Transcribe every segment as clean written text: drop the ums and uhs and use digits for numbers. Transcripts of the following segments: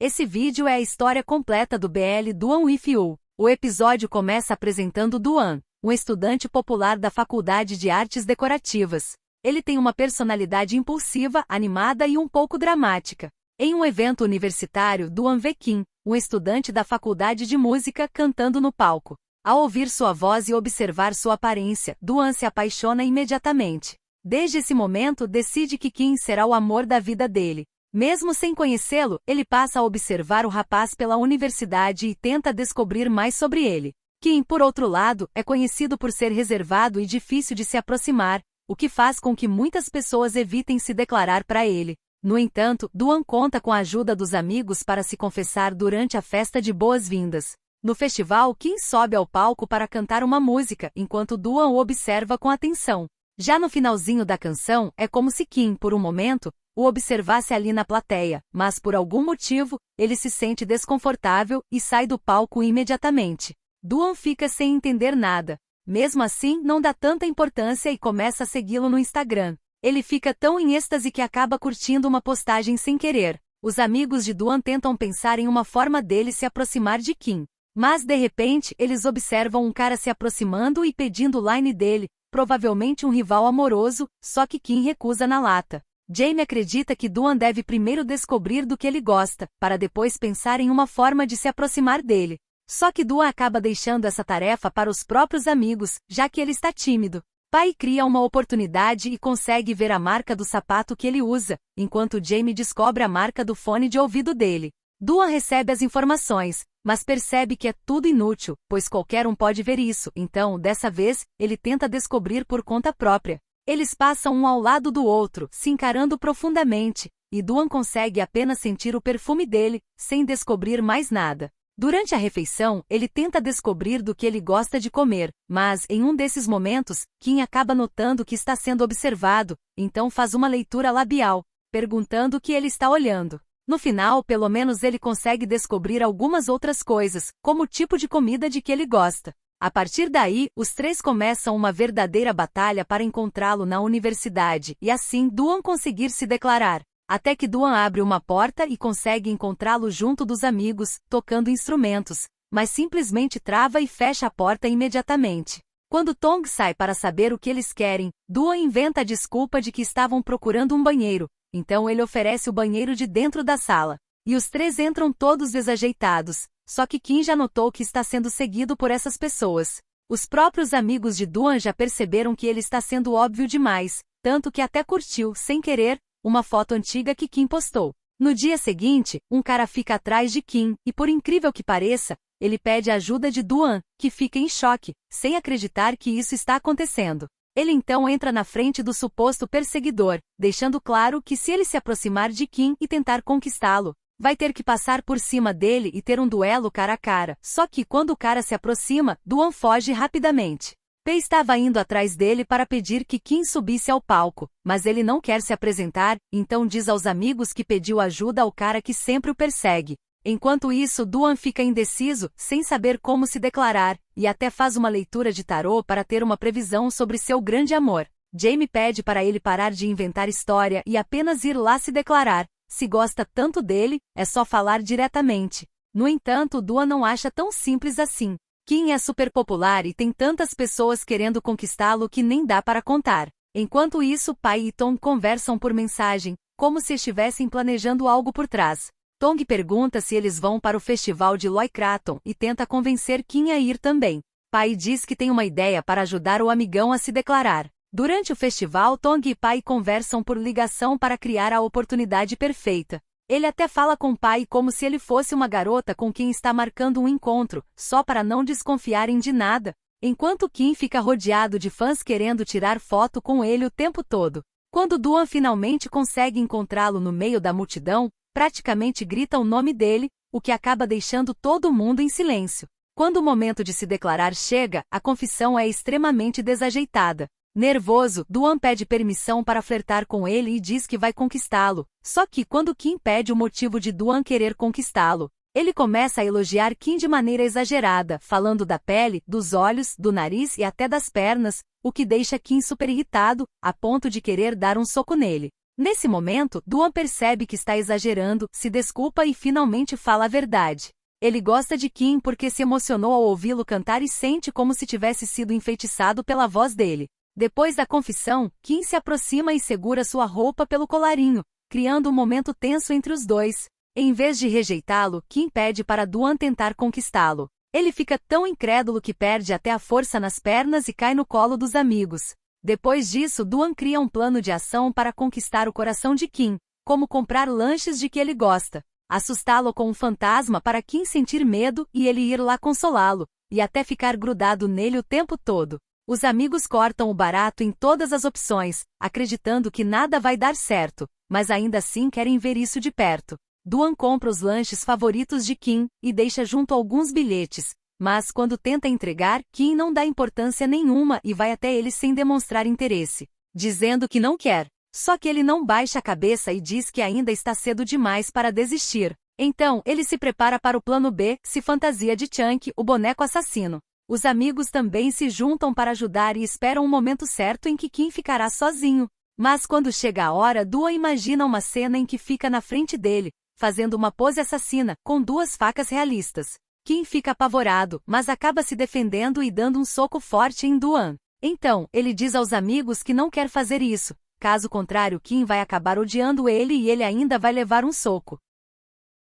Esse vídeo é a história completa do BL Duan With You. O episódio começa apresentando Duan, um estudante popular da Faculdade de Artes Decorativas. Ele tem uma personalidade impulsiva, animada e um pouco dramática. Em um evento universitário, Duan vê Kim, um estudante da Faculdade de Música, cantando no palco. Ao ouvir sua voz e observar sua aparência, Duan se apaixona imediatamente. Desde esse momento, decide que Kim será o amor da vida dele. Mesmo sem conhecê-lo, ele passa a observar o rapaz pela universidade e tenta descobrir mais sobre ele. Kim, por outro lado, é conhecido por ser reservado e difícil de se aproximar, o que faz com que muitas pessoas evitem se declarar para ele. No entanto, Duan conta com a ajuda dos amigos para se confessar durante a festa de boas-vindas. No festival, Kim sobe ao palco para cantar uma música, enquanto Duan o observa com atenção. Já no finalzinho da canção, é como se Kim, por um momento, o observasse ali na plateia, mas por algum motivo, ele se sente desconfortável e sai do palco imediatamente. Duan fica sem entender nada. Mesmo assim, não dá tanta importância e começa a segui-lo no Instagram. Ele fica tão em êxtase que acaba curtindo uma postagem sem querer. Os amigos de Duan tentam pensar em uma forma dele se aproximar de Kim. Mas de repente, eles observam um cara se aproximando e pedindo o line dele, provavelmente um rival amoroso, só que Kim recusa na lata. Jamie acredita que Duan deve primeiro descobrir do que ele gosta, para depois pensar em uma forma de se aproximar dele. Só que Duan acaba deixando essa tarefa para os próprios amigos, já que ele está tímido. Pai cria uma oportunidade e consegue ver a marca do sapato que ele usa, enquanto Jamie descobre a marca do fone de ouvido dele. Duan recebe as informações, mas percebe que é tudo inútil, pois qualquer um pode ver isso, então, dessa vez, ele tenta descobrir por conta própria. Eles passam um ao lado do outro, se encarando profundamente, e Duan consegue apenas sentir o perfume dele, sem descobrir mais nada. Durante a refeição, ele tenta descobrir do que ele gosta de comer, mas, em um desses momentos, Kim acaba notando que está sendo observado, então faz uma leitura labial, perguntando o que ele está olhando. No final, pelo menos ele consegue descobrir algumas outras coisas, como o tipo de comida de que ele gosta. A partir daí, os três começam uma verdadeira batalha para encontrá-lo na universidade, e assim Duan conseguir se declarar. Até que Duan abre uma porta e consegue encontrá-lo junto dos amigos, tocando instrumentos, mas simplesmente trava e fecha a porta imediatamente. Quando Tong sai para saber o que eles querem, Duan inventa a desculpa de que estavam procurando um banheiro, então ele oferece o banheiro de dentro da sala. E os três entram todos desajeitados, só que Kim já notou que está sendo seguido por essas pessoas. Os próprios amigos de Duan já perceberam que ele está sendo óbvio demais, tanto que até curtiu, sem querer, uma foto antiga que Kim postou. No dia seguinte, um cara fica atrás de Kim, e por incrível que pareça, ele pede a ajuda de Duan, que fica em choque, sem acreditar que isso está acontecendo. Ele então entra na frente do suposto perseguidor, deixando claro que se ele se aproximar de Kim e tentar conquistá-lo, vai ter que passar por cima dele e ter um duelo cara a cara. Só que quando o cara se aproxima, Duan foge rapidamente. P estava indo atrás dele para pedir que Kim subisse ao palco, mas ele não quer se apresentar, então diz aos amigos que pediu ajuda ao cara que sempre o persegue. Enquanto isso, Duan fica indeciso, sem saber como se declarar, e até faz uma leitura de tarô para ter uma previsão sobre seu grande amor. Jamie pede para ele parar de inventar história e apenas ir lá se declarar. Se gosta tanto dele, é só falar diretamente. No entanto, Duan não acha tão simples assim. Kim é super popular e tem tantas pessoas querendo conquistá-lo que nem dá para contar. Enquanto isso, Pai e Tong conversam por mensagem, como se estivessem planejando algo por trás. Tong pergunta se eles vão para o festival de Loy Kraton e tenta convencer Kim a ir também. Pai diz que tem uma ideia para ajudar o amigão a se declarar. Durante o festival, Tong e Pai conversam por ligação para criar a oportunidade perfeita. Ele até fala com Pai como se ele fosse uma garota com quem está marcando um encontro, só para não desconfiarem de nada, enquanto Kim fica rodeado de fãs querendo tirar foto com ele o tempo todo. Quando Duan finalmente consegue encontrá-lo no meio da multidão, praticamente grita o nome dele, o que acaba deixando todo mundo em silêncio. Quando o momento de se declarar chega, a confissão é extremamente desajeitada. Nervoso, Duan pede permissão para flertar com ele e diz que vai conquistá-lo. Só que quando Kim pede o motivo de Duan querer conquistá-lo, ele começa a elogiar Kim de maneira exagerada, falando da pele, dos olhos, do nariz e até das pernas, o que deixa Kim super irritado, a ponto de querer dar um soco nele. Nesse momento, Duan percebe que está exagerando, se desculpa e finalmente fala a verdade. Ele gosta de Kim porque se emocionou ao ouvi-lo cantar e sente como se tivesse sido enfeitiçado pela voz dele. Depois da confissão, Kim se aproxima e segura sua roupa pelo colarinho, criando um momento tenso entre os dois. Em vez de rejeitá-lo, Kim pede para Duan tentar conquistá-lo. Ele fica tão incrédulo que perde até a força nas pernas e cai no colo dos amigos. Depois disso, Duan cria um plano de ação para conquistar o coração de Kim, como comprar lanches de que ele gosta, assustá-lo com um fantasma para Kim sentir medo e ele ir lá consolá-lo, e até ficar grudado nele o tempo todo. Os amigos cortam o barato em todas as opções, acreditando que nada vai dar certo, mas ainda assim querem ver isso de perto. Duan compra os lanches favoritos de Kim e deixa junto alguns bilhetes, mas quando tenta entregar, Kim não dá importância nenhuma e vai até ele sem demonstrar interesse, dizendo que não quer. Só que ele não baixa a cabeça e diz que ainda está cedo demais para desistir. Então, ele se prepara para o plano B, se fantasia de Chunk, o boneco assassino. Os amigos também se juntam para ajudar e esperam o momento certo em que Kim ficará sozinho. Mas quando chega a hora, Duan imagina uma cena em que fica na frente dele, fazendo uma pose assassina, com duas facas realistas. Kim fica apavorado, mas acaba se defendendo e dando um soco forte em Duan. Então, ele diz aos amigos que não quer fazer isso. Caso contrário, Kim vai acabar odiando ele e ele ainda vai levar um soco.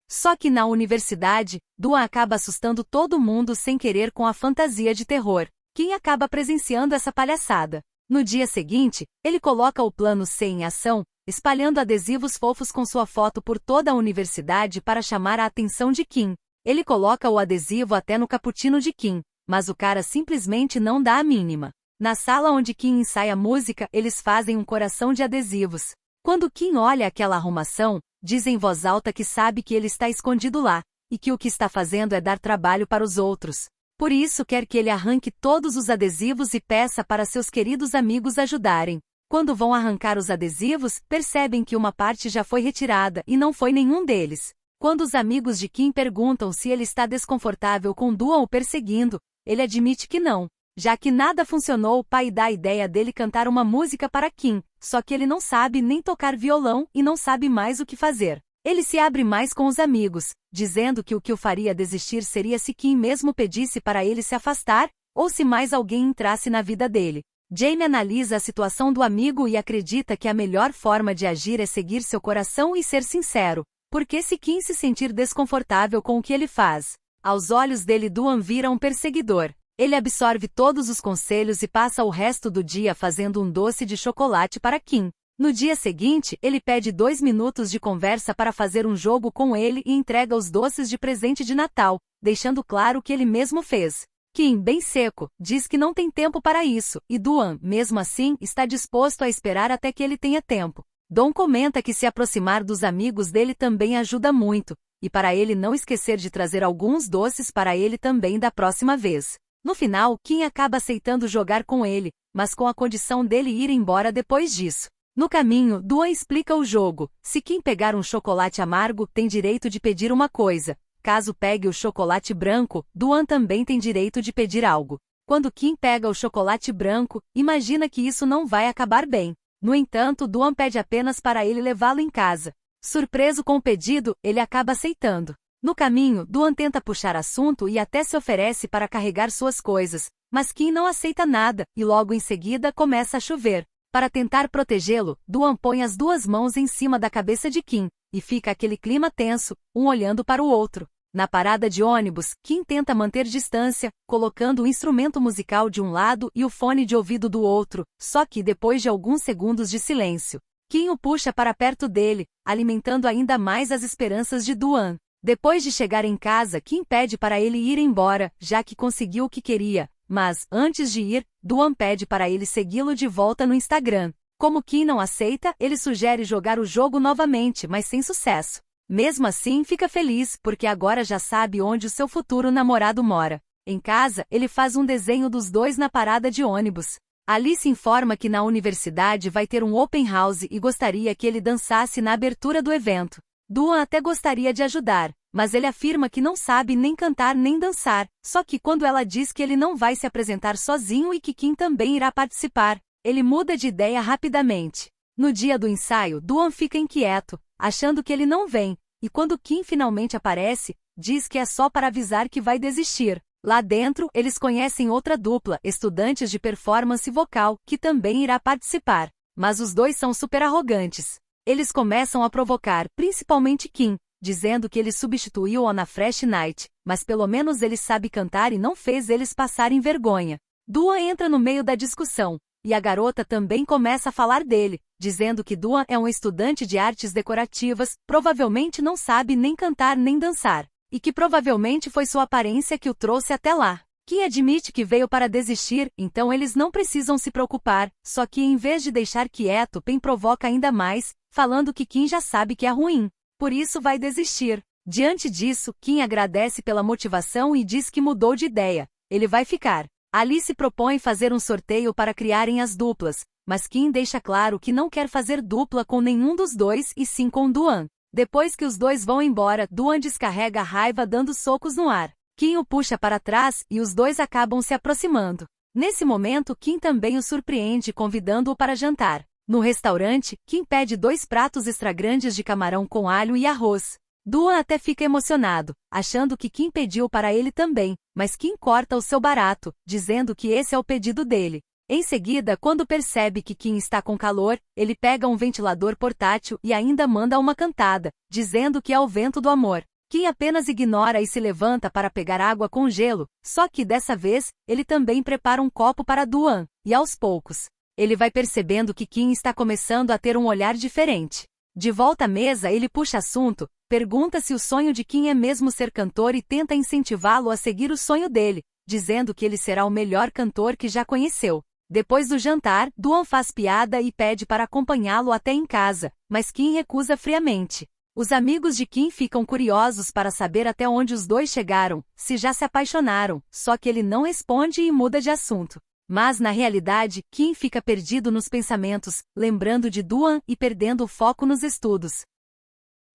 Só que na universidade, Duan acaba assustando todo mundo sem querer com a fantasia de terror. Kim acaba presenciando essa palhaçada. No dia seguinte, ele coloca o plano C em ação, espalhando adesivos fofos com sua foto por toda a universidade para chamar a atenção de Kim. Ele coloca o adesivo até no cappuccino de Kim, mas o cara simplesmente não dá a mínima. Na sala onde Kim ensaia música, eles fazem um coração de adesivos. Quando Kim olha aquela arrumação, diz em voz alta que sabe que ele está escondido lá, e que o que está fazendo é dar trabalho para os outros. Por isso quer que ele arranque todos os adesivos e peça para seus queridos amigos ajudarem. Quando vão arrancar os adesivos, percebem que uma parte já foi retirada e não foi nenhum deles. Quando os amigos de Kim perguntam se ele está desconfortável com Duan o perseguindo, ele admite que não. Já que nada funcionou, o pai dá a ideia dele cantar uma música para Kim, só que ele não sabe nem tocar violão e não sabe mais o que fazer. Ele se abre mais com os amigos, dizendo que o que o faria desistir seria se Kim mesmo pedisse para ele se afastar, ou se mais alguém entrasse na vida dele. Jamie analisa a situação do amigo e acredita que a melhor forma de agir é seguir seu coração e ser sincero, porque se Kim se sentir desconfortável com o que ele faz, aos olhos dele Duan vira um perseguidor. Ele absorve todos os conselhos e passa o resto do dia fazendo um doce de chocolate para Kim. No dia seguinte, ele pede 2 minutos de conversa para fazer um jogo com ele e entrega os doces de presente de Natal, deixando claro que ele mesmo fez. Kim, bem seco, diz que não tem tempo para isso, e Duan, mesmo assim, está disposto a esperar até que ele tenha tempo. Don comenta que se aproximar dos amigos dele também ajuda muito, e para ele não esquecer de trazer alguns doces para ele também da próxima vez. No final, Kim acaba aceitando jogar com ele, mas com a condição dele ir embora depois disso. No caminho, Duan explica o jogo. Se Kim pegar um chocolate amargo, tem direito de pedir uma coisa. Caso pegue o chocolate branco, Duan também tem direito de pedir algo. Quando Kim pega o chocolate branco, imagina que isso não vai acabar bem. No entanto, Duan pede apenas para ele levá-lo em casa. Surpreso com o pedido, ele acaba aceitando. No caminho, Duan tenta puxar assunto e até se oferece para carregar suas coisas, mas Kim não aceita nada, e logo em seguida começa a chover. Para tentar protegê-lo, Duan põe as 2 mãos em cima da cabeça de Kim, e fica aquele clima tenso, um olhando para o outro. Na parada de ônibus, Kim tenta manter distância, colocando o instrumento musical de um lado e o fone de ouvido do outro, só que depois de alguns segundos de silêncio, Kim o puxa para perto dele, alimentando ainda mais as esperanças de Duan. Depois de chegar em casa, Kim pede para ele ir embora, já que conseguiu o que queria, mas, antes de ir, Duan pede para ele segui-lo de volta no Instagram. Como Kim não aceita, ele sugere jogar o jogo novamente, mas sem sucesso. Mesmo assim, fica feliz, porque agora já sabe onde o seu futuro namorado mora. Em casa, ele faz um desenho dos dois na parada de ônibus. Alice informa que na universidade vai ter um open house e gostaria que ele dançasse na abertura do evento. Duan até gostaria de ajudar, mas ele afirma que não sabe nem cantar nem dançar, só que quando ela diz que ele não vai se apresentar sozinho e que Kim também irá participar, ele muda de ideia rapidamente. No dia do ensaio, Duan fica inquieto, achando que ele não vem, e quando Kim finalmente aparece, diz que é só para avisar que vai desistir. Lá dentro, eles conhecem outra dupla, estudantes de performance vocal, que também irá participar. Mas os dois são super arrogantes. Eles começam a provocar, principalmente Kim, dizendo que ele substituiu-o na Fresh Night, mas pelo menos ele sabe cantar e não fez eles passarem vergonha. Duan entra no meio da discussão, e a garota também começa a falar dele, dizendo que Duan é um estudante de artes decorativas, provavelmente não sabe nem cantar nem dançar, e que provavelmente foi sua aparência que o trouxe até lá. Kim admite que veio para desistir, então eles não precisam se preocupar, só que em vez de deixar quieto, Pen provoca ainda mais, falando que Kim já sabe que é ruim, por isso vai desistir. Diante disso, Kim agradece pela motivação e diz que mudou de ideia, ele vai ficar. Alice propõe fazer um sorteio para criarem as duplas, mas Kim deixa claro que não quer fazer dupla com nenhum dos dois e sim com Duan. Depois que os dois vão embora, Duan descarrega a raiva dando socos no ar. Kim o puxa para trás e os dois acabam se aproximando. Nesse momento, Kim também o surpreende convidando-o para jantar. No restaurante, Kim pede 2 pratos extra grandes de camarão com alho e arroz. Duan até fica emocionado, achando que Kim pediu para ele também, mas Kim corta o seu barato, dizendo que esse é o pedido dele. Em seguida, quando percebe que Kim está com calor, ele pega um ventilador portátil e ainda manda uma cantada, dizendo que é o vento do amor. Kim apenas ignora e se levanta para pegar água com gelo, só que dessa vez, ele também prepara um copo para Duan, e aos poucos, ele vai percebendo que Kim está começando a ter um olhar diferente. De volta à mesa, ele puxa assunto, pergunta se o sonho de Kim é mesmo ser cantor e tenta incentivá-lo a seguir o sonho dele, dizendo que ele será o melhor cantor que já conheceu. Depois do jantar, Duan faz piada e pede para acompanhá-lo até em casa, mas Kim recusa friamente. Os amigos de Kim ficam curiosos para saber até onde os dois chegaram, se já se apaixonaram, só que ele não responde e muda de assunto. Mas na realidade, Kim fica perdido nos pensamentos, lembrando de Duan e perdendo o foco nos estudos.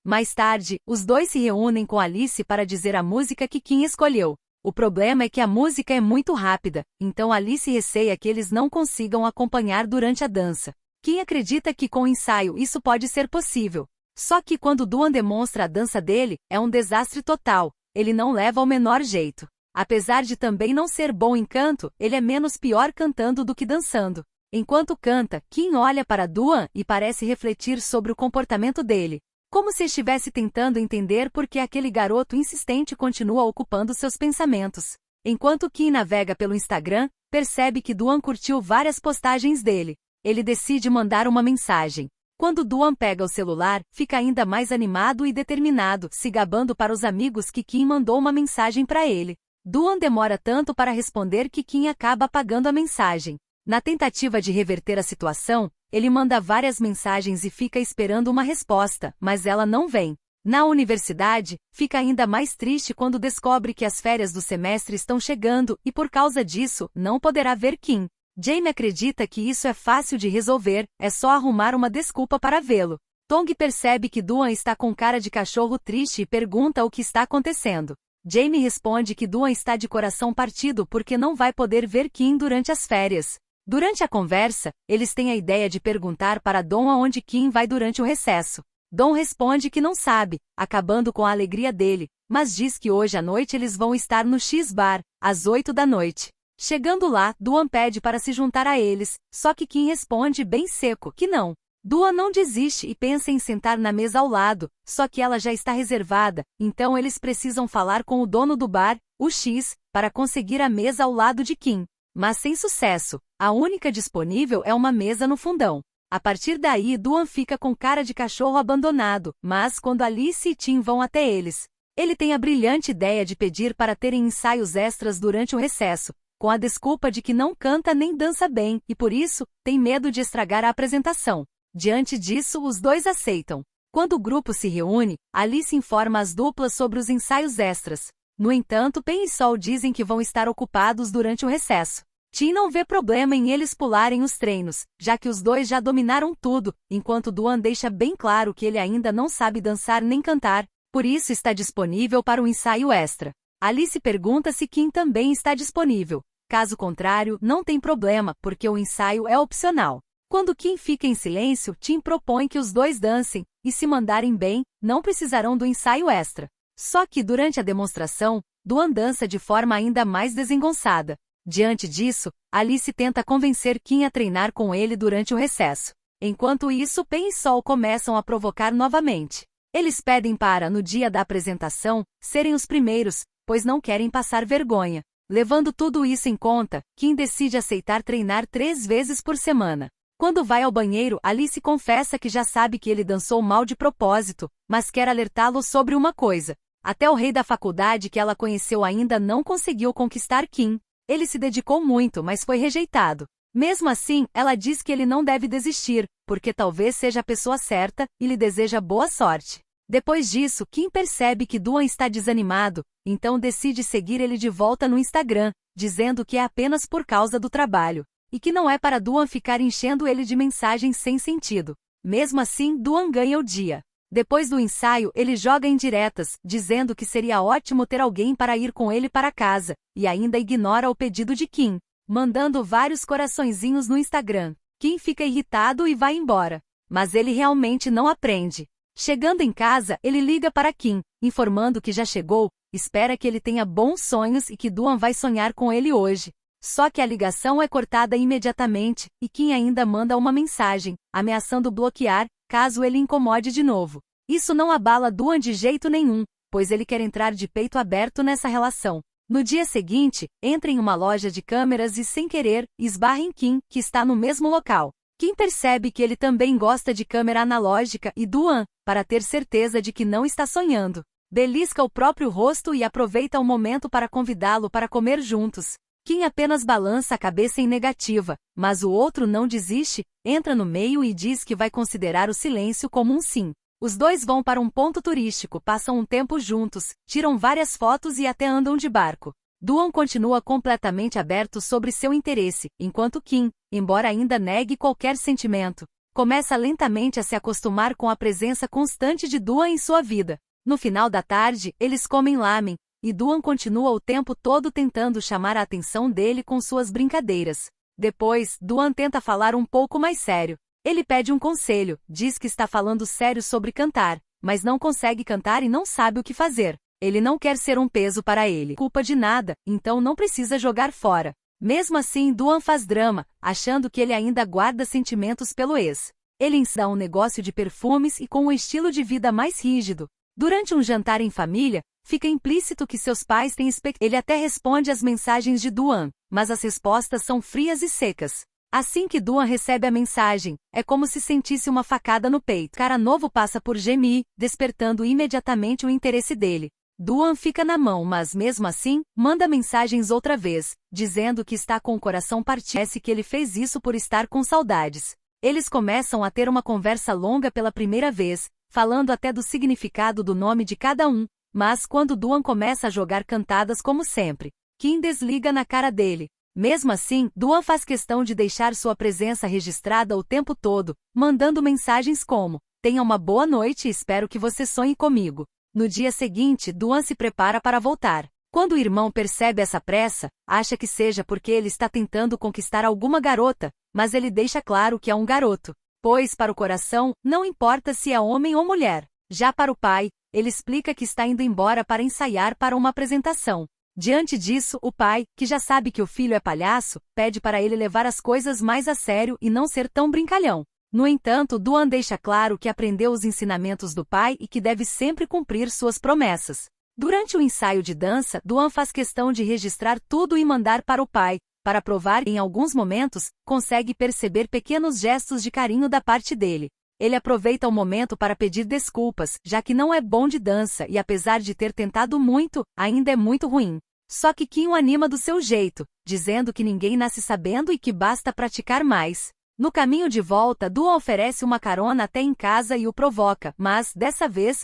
Mais tarde, os dois se reúnem com Alice para dizer a música que Kim escolheu. O problema é que a música é muito rápida, então Alice receia que eles não consigam acompanhar durante a dança. Kim acredita que com o ensaio isso pode ser possível. Só que quando Duan demonstra a dança dele, é um desastre total, ele não leva ao menor jeito. Apesar de também não ser bom em canto, ele é menos pior cantando do que dançando. Enquanto canta, Kim olha para Duan e parece refletir sobre o comportamento dele, como se estivesse tentando entender por que aquele garoto insistente continua ocupando seus pensamentos. Enquanto Kim navega pelo Instagram, percebe que Duan curtiu várias postagens dele. Ele decide mandar uma mensagem. Quando Duan pega o celular, fica ainda mais animado e determinado, se gabando para os amigos que Kim mandou uma mensagem para ele. Duan demora tanto para responder que Kim acaba apagando a mensagem. Na tentativa de reverter a situação, ele manda várias mensagens e fica esperando uma resposta, mas ela não vem. Na universidade, fica ainda mais triste quando descobre que as férias do semestre estão chegando e por causa disso, não poderá ver Kim. Jamie acredita que isso é fácil de resolver, é só arrumar uma desculpa para vê-lo. Tong percebe que Duan está com cara de cachorro triste e pergunta o que está acontecendo. Jamie responde que Duan está de coração partido porque não vai poder ver Kim durante as férias. Durante a conversa, eles têm a ideia de perguntar para Dom aonde Kim vai durante o recesso. Dom responde que não sabe, acabando com a alegria dele, mas diz que hoje à noite eles vão estar no X-Bar, às 8 da noite. Chegando lá, Duan pede para se juntar a eles, só que Kim responde bem seco que não. Duan não desiste e pensa em sentar na mesa ao lado, só que ela já está reservada, então eles precisam falar com o dono do bar, o X, para conseguir a mesa ao lado de Kim. Mas sem sucesso, a única disponível é uma mesa no fundão. A partir daí Duan fica com cara de cachorro abandonado, mas quando Alice e Tim vão até eles, ele tem a brilhante ideia de pedir para terem ensaios extras durante o recesso, com a desculpa de que não canta nem dança bem, e por isso, tem medo de estragar a apresentação. Diante disso, os dois aceitam. Quando o grupo se reúne, Alice informa as duplas sobre os ensaios extras. No entanto, Pen e Sol dizem que vão estar ocupados durante o recesso. Tim não vê problema em eles pularem os treinos, já que os dois já dominaram tudo, enquanto Duan deixa bem claro que ele ainda não sabe dançar nem cantar, por isso está disponível para o ensaio extra. Alice pergunta se Kim também está disponível. Caso contrário, não tem problema, porque o ensaio é opcional. Quando Kim fica em silêncio, Tim propõe que os dois dancem, e se mandarem bem, não precisarão do ensaio extra. Só que durante a demonstração, Duan dança de forma ainda mais desengonçada. Diante disso, Alice tenta convencer Kim a treinar com ele durante o recesso. Enquanto isso, Pen e Sol começam a provocar novamente. Eles pedem para, no dia da apresentação, serem os primeiros, pois não querem passar vergonha. Levando tudo isso em conta, Kim decide aceitar treinar 3 vezes por semana. Quando vai ao banheiro, Alice confessa que já sabe que ele dançou mal de propósito, mas quer alertá-lo sobre uma coisa. Até o rei da faculdade que ela conheceu ainda não conseguiu conquistar Kim. Ele se dedicou muito, mas foi rejeitado. Mesmo assim, ela diz que ele não deve desistir, porque talvez seja a pessoa certa, e lhe deseja boa sorte. Depois disso, Kim percebe que Duan está desanimado, então decide seguir ele de volta no Instagram, dizendo que é apenas por causa do trabalho, e que não é para Duan ficar enchendo ele de mensagens sem sentido. Mesmo assim, Duan ganha o dia. Depois do ensaio, ele joga indiretas, dizendo que seria ótimo ter alguém para ir com ele para casa, e ainda ignora o pedido de Kim, mandando vários coraçõezinhos no Instagram. Kim fica irritado e vai embora. Mas ele realmente não aprende. Chegando em casa, ele liga para Kim, informando que já chegou, espera que ele tenha bons sonhos e que Duan vai sonhar com ele hoje. Só que a ligação é cortada imediatamente, e Kim ainda manda uma mensagem, ameaçando bloquear, caso ele incomode de novo. Isso não abala Duan de jeito nenhum, pois ele quer entrar de peito aberto nessa relação. No dia seguinte, entra em uma loja de câmeras e, sem querer, esbarra em Kim, que está no mesmo local. Kim percebe que ele também gosta de câmera analógica e Duan, para ter certeza de que não está sonhando. Belisca o próprio rosto e aproveita o momento para convidá-lo para comer juntos. Kim apenas balança a cabeça em negativa, mas o outro não desiste, entra no meio e diz que vai considerar o silêncio como um sim. Os dois vão para um ponto turístico, passam um tempo juntos, tiram várias fotos e até andam de barco. Duan continua completamente aberto sobre seu interesse, enquanto Kim, embora ainda negue qualquer sentimento, começa lentamente a se acostumar com a presença constante de Duan em sua vida. No final da tarde, eles comem lamen, e Duan continua o tempo todo tentando chamar a atenção dele com suas brincadeiras. Depois, Duan tenta falar um pouco mais sério. Ele pede um conselho, diz que está falando sério sobre cantar, mas não consegue cantar e não sabe o que fazer. Ele não quer ser um peso para ele, culpa de nada, então não precisa jogar fora. Mesmo assim, Duan faz drama, achando que ele ainda guarda sentimentos pelo ex. Ele ensina um negócio de perfumes e com um estilo de vida mais rígido. Durante um jantar em família, fica implícito que seus pais têm expectativas. Ele até responde às mensagens de Duan, mas as respostas são frias e secas. Assim que Duan recebe a mensagem, é como se sentisse uma facada no peito. Cara novo passa por gemir, despertando imediatamente o interesse dele. Duan fica na mão, mas mesmo assim, manda mensagens outra vez, dizendo que está com o coração partido. Parece que ele fez isso por estar com saudades. Eles começam a ter uma conversa longa pela primeira vez, falando até do significado do nome de cada um, mas quando Duan começa a jogar cantadas como sempre, Kim desliga na cara dele. Mesmo assim, Duan faz questão de deixar sua presença registrada o tempo todo, mandando mensagens como: tenha uma boa noite e espero que você sonhe comigo. No dia seguinte, Duan se prepara para voltar. Quando o irmão percebe essa pressa, acha que seja porque ele está tentando conquistar alguma garota, mas ele deixa claro que é um garoto, pois para o coração, não importa se é homem ou mulher. Já para o pai, ele explica que está indo embora para ensaiar para uma apresentação. Diante disso, o pai, que já sabe que o filho é palhaço, pede para ele levar as coisas mais a sério e não ser tão brincalhão. No entanto, Duan deixa claro que aprendeu os ensinamentos do pai e que deve sempre cumprir suas promessas. Durante o ensaio de dança, Duan faz questão de registrar tudo e mandar para o pai, para provar que, em alguns momentos, consegue perceber pequenos gestos de carinho da parte dele. Ele aproveita o momento para pedir desculpas, já que não é bom de dança e apesar de ter tentado muito, ainda é muito ruim. Só que Kim o anima do seu jeito, dizendo que ninguém nasce sabendo e que basta praticar mais. No caminho de volta, Duan oferece uma carona até em casa e o provoca, mas, dessa vez...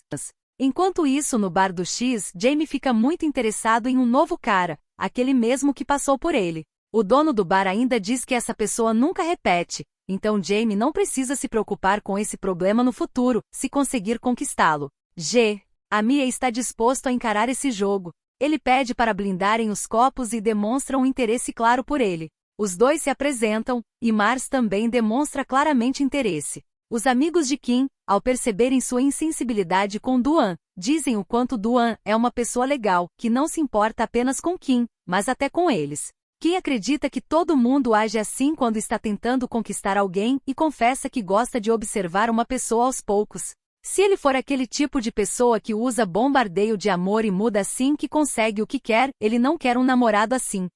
Enquanto isso, no bar do X, Jamie fica muito interessado em um novo cara, aquele mesmo que passou por ele. O dono do bar ainda diz que essa pessoa nunca repete, então Jamie não precisa se preocupar com esse problema no futuro, se conseguir conquistá-lo. A Mia está disposto a encarar esse jogo. Ele pede para blindarem os copos e demonstra um interesse claro por ele. Os dois se apresentam, e Mars também demonstra claramente interesse. Os amigos de Kim, ao perceberem sua insensibilidade com Duan, dizem o quanto Duan é uma pessoa legal, que não se importa apenas com Kim, mas até com eles. Kim acredita que todo mundo age assim quando está tentando conquistar alguém e confessa que gosta de observar uma pessoa aos poucos. Se ele for aquele tipo de pessoa que usa bombardeio de amor e muda assim que consegue o que quer, ele não quer um namorado assim.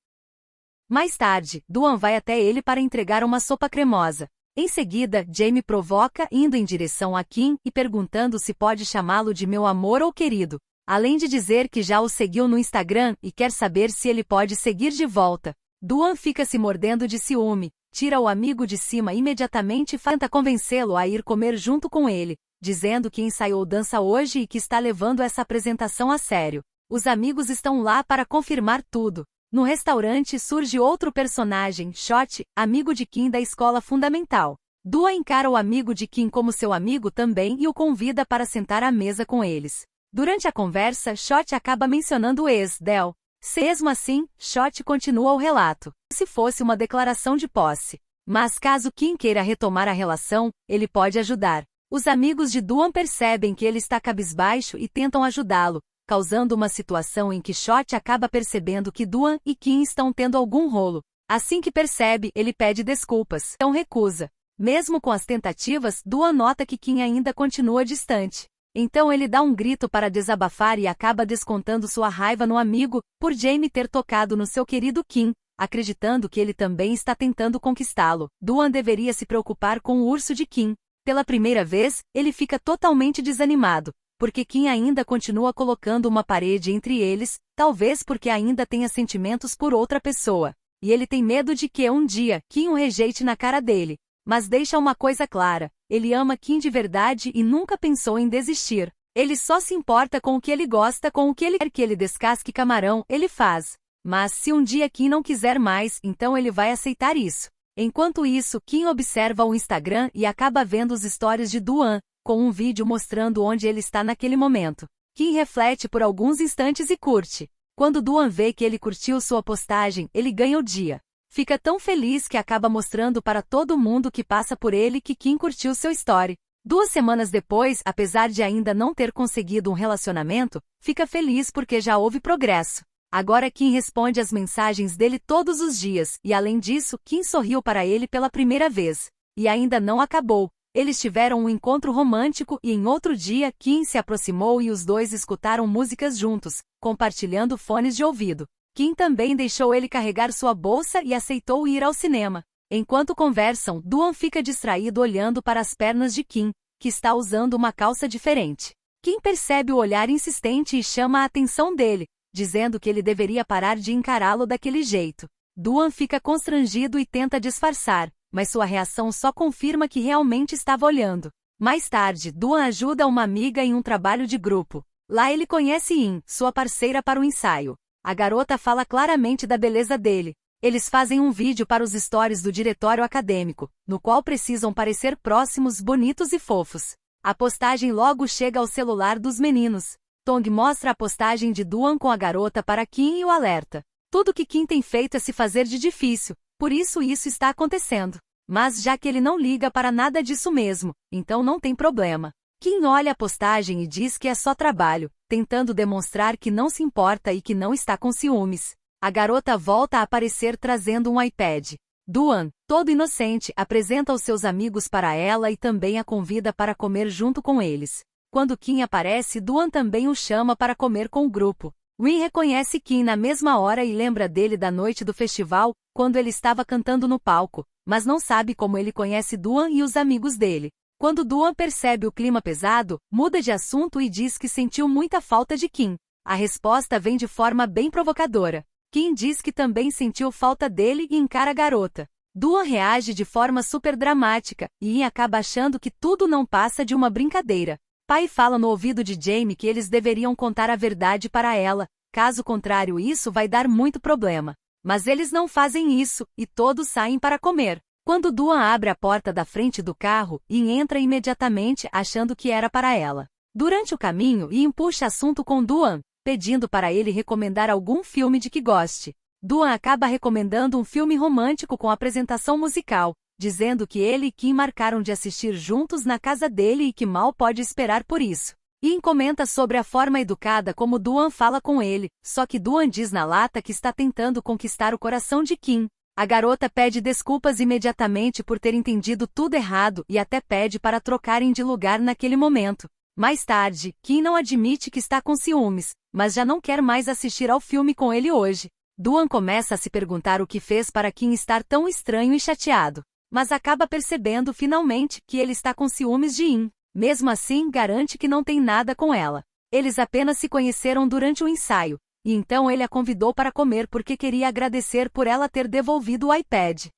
Mais tarde, Duan vai até ele para entregar uma sopa cremosa. Em seguida, Jamie provoca indo em direção a Kim e perguntando se pode chamá-lo de meu amor ou querido. Além de dizer que já o seguiu no Instagram e quer saber se ele pode seguir de volta. Duan fica se mordendo de ciúme, tira o amigo de cima imediatamente e tenta convencê-lo a ir comer junto com ele, dizendo que ensaiou dança hoje e que está levando essa apresentação a sério. Os amigos estão lá para confirmar tudo. No restaurante surge outro personagem, Shot, amigo de Kim da escola fundamental. Duan encara o amigo de Kim como seu amigo também e o convida para sentar à mesa com eles. Durante a conversa, Shot acaba mencionando o ex-Del. Mesmo assim, Shot continua o relato, se fosse uma declaração de posse. Mas caso Kim queira retomar a relação, ele pode ajudar. Os amigos de Duan percebem que ele está cabisbaixo e tentam ajudá-lo, causando uma situação em que Shot acaba percebendo que Duan e Kim estão tendo algum rolo. Assim que percebe, ele pede desculpas, então recusa. Mesmo com as tentativas, Duan nota que Kim ainda continua distante. Então ele dá um grito para desabafar e acaba descontando sua raiva no amigo, por Jamie ter tocado no seu querido Kim, acreditando que ele também está tentando conquistá-lo. Duan deveria se preocupar com o urso de Kim. Pela primeira vez, ele fica totalmente desanimado, porque Kim ainda continua colocando uma parede entre eles, talvez porque ainda tenha sentimentos por outra pessoa. E ele tem medo de que um dia Kim o rejeite na cara dele. Mas deixa uma coisa clara, ele ama Kim de verdade e nunca pensou em desistir. Ele só se importa com o que ele gosta, com o que ele quer que ele descasque camarão, ele faz. Mas se um dia Kim não quiser mais, então ele vai aceitar isso. Enquanto isso, Kim observa o Instagram e acaba vendo os stories de Duan, com um vídeo mostrando onde ele está naquele momento. Kim reflete por alguns instantes e curte. Quando Duan vê que ele curtiu sua postagem, ele ganha o dia. Fica tão feliz que acaba mostrando para todo mundo que passa por ele que Kim curtiu seu story. 2 semanas depois, apesar de ainda não ter conseguido um relacionamento, fica feliz porque já houve progresso. Agora Kim responde às mensagens dele todos os dias, e além disso, Kim sorriu para ele pela primeira vez. E ainda não acabou. Eles tiveram um encontro romântico e em outro dia Kim se aproximou e os dois escutaram músicas juntos, compartilhando fones de ouvido. Kim também deixou ele carregar sua bolsa e aceitou ir ao cinema. Enquanto conversam, Duan fica distraído olhando para as pernas de Kim, que está usando uma calça diferente. Kim percebe o olhar insistente e chama a atenção dele, dizendo que ele deveria parar de encará-lo daquele jeito. Duan fica constrangido e tenta disfarçar, mas sua reação só confirma que realmente estava olhando. Mais tarde, Duan ajuda uma amiga em um trabalho de grupo. Lá ele conhece In, sua parceira para o ensaio. A garota fala claramente da beleza dele. Eles fazem um vídeo para os stories do diretório acadêmico, no qual precisam parecer próximos, bonitos e fofos. A postagem logo chega ao celular dos meninos. Tong mostra a postagem de Duan com a garota para Kim e o alerta. Tudo que Kim tem feito é se fazer de difícil, por isso está acontecendo. Mas já que ele não liga para nada disso mesmo, então não tem problema. Kim olha a postagem e diz que é só trabalho, tentando demonstrar que não se importa e que não está com ciúmes. A garota volta a aparecer trazendo um iPad. Duan, todo inocente, apresenta os seus amigos para ela e também a convida para comer junto com eles. Quando Kim aparece, Duan também o chama para comer com o grupo. Win reconhece Kim na mesma hora e lembra dele da noite do festival, quando ele estava cantando no palco, mas não sabe como ele conhece Duan e os amigos dele. Quando Duan percebe o clima pesado, muda de assunto e diz que sentiu muita falta de Kim. A resposta vem de forma bem provocadora. Kim diz que também sentiu falta dele e encara a garota. Duan reage de forma super dramática, e In acaba achando que tudo não passa de uma brincadeira. Pai fala no ouvido de Jamie que eles deveriam contar a verdade para ela, caso contrário isso vai dar muito problema. Mas eles não fazem isso, e todos saem para comer. Quando Duan abre a porta da frente do carro, In entra imediatamente achando que era para ela. Durante o caminho, In puxa assunto com Duan, pedindo para ele recomendar algum filme de que goste. Duan acaba recomendando um filme romântico com apresentação musical, dizendo que ele e Kim marcaram de assistir juntos na casa dele e que mal pode esperar por isso. Ian comenta sobre a forma educada como Duan fala com ele, só que Duan diz na lata que está tentando conquistar o coração de Kim. A garota pede desculpas imediatamente por ter entendido tudo errado e até pede para trocarem de lugar naquele momento. Mais tarde, Kim não admite que está com ciúmes, mas já não quer mais assistir ao filme com ele hoje. Duan começa a se perguntar o que fez para Kim estar tão estranho e chateado, mas acaba percebendo finalmente que ele está com ciúmes de Ian. Mesmo assim, garante que não tem nada com ela. Eles apenas se conheceram durante o ensaio, e então ele a convidou para comer porque queria agradecer por ela ter devolvido o iPad.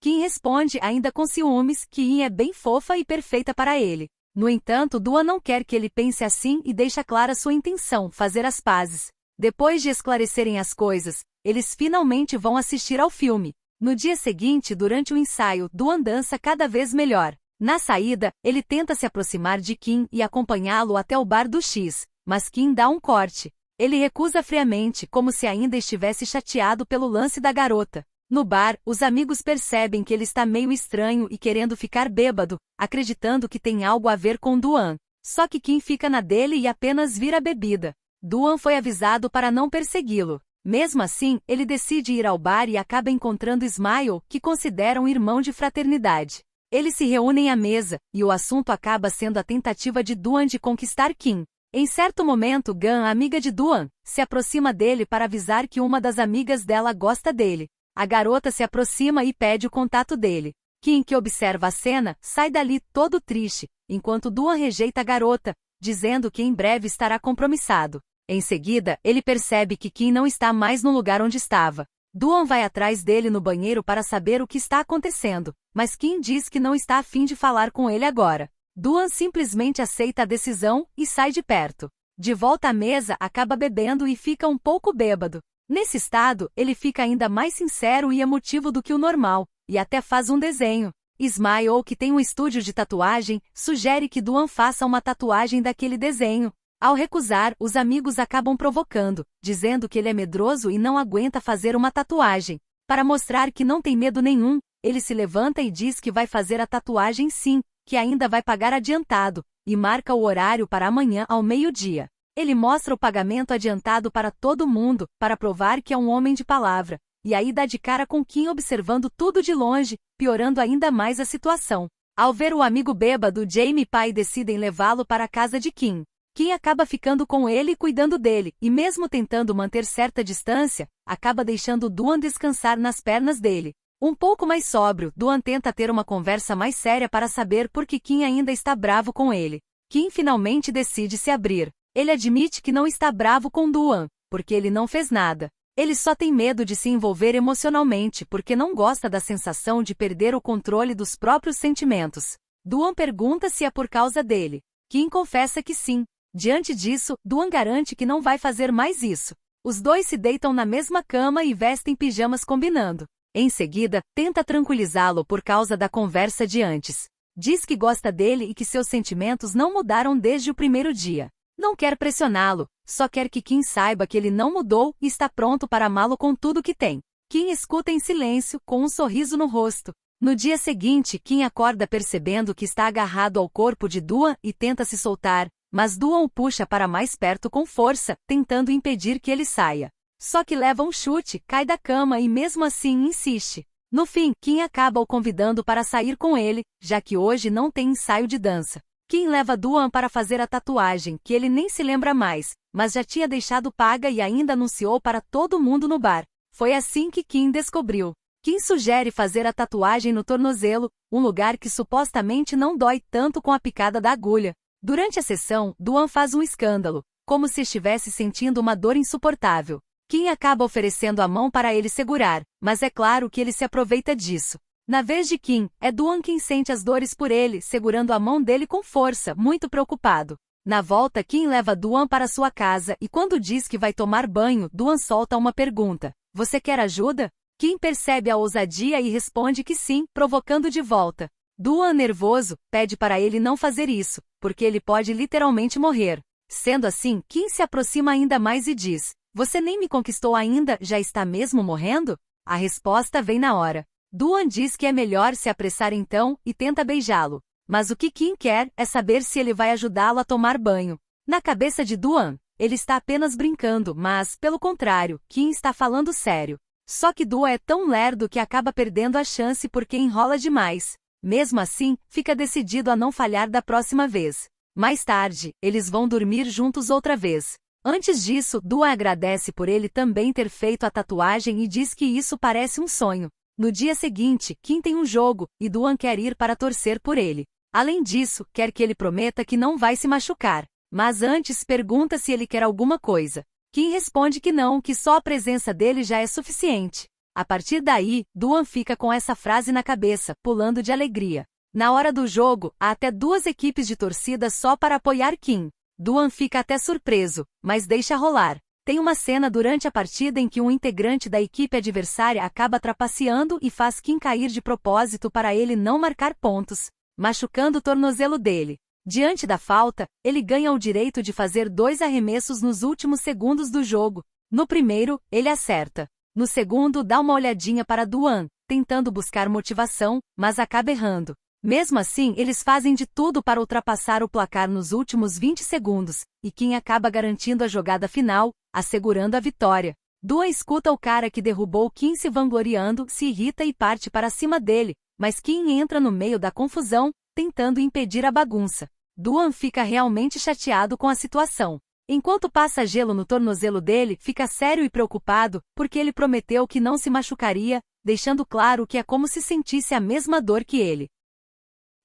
Kim responde ainda com ciúmes que Ian é bem fofa e perfeita para ele. No entanto, Duan não quer que ele pense assim e deixa clara sua intenção, fazer as pazes. Depois de esclarecerem as coisas, eles finalmente vão assistir ao filme. No dia seguinte, durante o ensaio, Duan dança cada vez melhor. Na saída, ele tenta se aproximar de Kim e acompanhá-lo até o bar do X, mas Kim dá um corte. Ele recusa friamente, como se ainda estivesse chateado pelo lance da garota. No bar, os amigos percebem que ele está meio estranho e querendo ficar bêbado, acreditando que tem algo a ver com Duan. Só que Kim fica na dele e apenas vira bebida. Duan foi avisado para não persegui-lo. Mesmo assim, ele decide ir ao bar e acaba encontrando Smile, que considera um irmão de fraternidade. Eles se reúnem à mesa, e o assunto acaba sendo a tentativa de Duan de conquistar Kim. Em certo momento, Gan, a amiga de Duan, se aproxima dele para avisar que uma das amigas dela gosta dele. A garota se aproxima e pede o contato dele. Kim, que observa a cena, sai dali todo triste, enquanto Duan rejeita a garota, dizendo que em breve estará compromissado. Em seguida, ele percebe que Kim não está mais no lugar onde estava. Duan vai atrás dele no banheiro para saber o que está acontecendo, mas Kim diz que não está a fim de falar com ele agora. Duan simplesmente aceita a decisão e sai de perto. De volta à mesa, acaba bebendo e fica um pouco bêbado. Nesse estado, ele fica ainda mais sincero e emotivo do que o normal, e até faz um desenho. Smile, que tem um estúdio de tatuagem, sugere que Duan faça uma tatuagem daquele desenho. Ao recusar, os amigos acabam provocando, dizendo que ele é medroso e não aguenta fazer uma tatuagem. Para mostrar que não tem medo nenhum, ele se levanta e diz que vai fazer a tatuagem sim, que ainda vai pagar adiantado, e marca o horário para amanhã ao meio-dia. Ele mostra o pagamento adiantado para todo mundo, para provar que é um homem de palavra, e aí dá de cara com Kim observando tudo de longe, piorando ainda mais a situação. Ao ver o amigo bêbado, Jamie e Pai decidem levá-lo para a casa de Kim. Kim acaba ficando com ele e cuidando dele, e mesmo tentando manter certa distância, acaba deixando Duan descansar nas pernas dele. Um pouco mais sóbrio, Duan tenta ter uma conversa mais séria para saber por que Kim ainda está bravo com ele. Kim finalmente decide se abrir. Ele admite que não está bravo com Duan, porque ele não fez nada. Ele só tem medo de se envolver emocionalmente porque não gosta da sensação de perder o controle dos próprios sentimentos. Duan pergunta se é por causa dele. Kim confessa que sim. Diante disso, Duan garante que não vai fazer mais isso. Os dois se deitam na mesma cama e vestem pijamas combinando. Em seguida, tenta tranquilizá-lo por causa da conversa de antes. Diz que gosta dele e que seus sentimentos não mudaram desde o primeiro dia. Não quer pressioná-lo, só quer que Kim saiba que ele não mudou e está pronto para amá-lo com tudo que tem. Kim escuta em silêncio, com um sorriso no rosto. No dia seguinte, Kim acorda percebendo que está agarrado ao corpo de Duan e tenta se soltar, mas Duan o puxa para mais perto com força, tentando impedir que ele saia. Só que leva um chute, cai da cama e mesmo assim insiste. No fim, Kim acaba o convidando para sair com ele, já que hoje não tem ensaio de dança. Kim leva Duan para fazer a tatuagem, que ele nem se lembra mais, mas já tinha deixado paga e ainda anunciou para todo mundo no bar. Foi assim que Kim descobriu. Kim sugere fazer a tatuagem no tornozelo, um lugar que supostamente não dói tanto com a picada da agulha. Durante a sessão, Duan faz um escândalo, como se estivesse sentindo uma dor insuportável. Kim acaba oferecendo a mão para ele segurar, mas é claro que ele se aproveita disso. Na vez de Kim, é Duan quem sente as dores por ele, segurando a mão dele com força, muito preocupado. Na volta, Kim leva Duan para sua casa e quando diz que vai tomar banho, Duan solta uma pergunta. Você quer ajuda? Kim percebe a ousadia e responde que sim, provocando de volta. Duan, nervoso, pede para ele não fazer isso, porque ele pode literalmente morrer. Sendo assim, Kim se aproxima ainda mais e diz, Você nem me conquistou ainda, já está mesmo morrendo? A resposta vem na hora. Duan diz que é melhor se apressar então, e tenta beijá-lo. Mas o que Kim quer é saber se ele vai ajudá-lo a tomar banho. Na cabeça de Duan, ele está apenas brincando, mas, pelo contrário, Kim está falando sério. Só que Duan é tão lerdo que acaba perdendo a chance porque enrola demais. Mesmo assim, fica decidido a não falhar da próxima vez. Mais tarde, eles vão dormir juntos outra vez. Antes disso, Duan agradece por ele também ter feito a tatuagem e diz que isso parece um sonho. No dia seguinte, Kim tem um jogo, e Duan quer ir para torcer por ele. Além disso, quer que ele prometa que não vai se machucar. Mas antes pergunta se ele quer alguma coisa. Kim responde que não, que só a presença dele já é suficiente. A partir daí, Duan fica com essa frase na cabeça, pulando de alegria. Na hora do jogo, há até 2 equipes de torcida só para apoiar Kim. Duan fica até surpreso, mas deixa rolar. Tem uma cena durante a partida em que um integrante da equipe adversária acaba trapaceando e faz Kim cair de propósito para ele não marcar pontos, machucando o tornozelo dele. Diante da falta, ele ganha o direito de fazer 2 arremessos nos últimos segundos do jogo. No primeiro, ele acerta. No segundo, dá uma olhadinha para Duan, tentando buscar motivação, mas acaba errando. Mesmo assim, eles fazem de tudo para ultrapassar o placar nos últimos 20 segundos, e Kim acaba garantindo a jogada final, assegurando a vitória. Duan escuta o cara que derrubou Kim se vangloriando, se irrita e parte para cima dele, mas Kim entra no meio da confusão, tentando impedir a bagunça. Duan fica realmente chateado com a situação. Enquanto passa gelo no tornozelo dele, fica sério e preocupado, porque ele prometeu que não se machucaria, deixando claro que é como se sentisse a mesma dor que ele.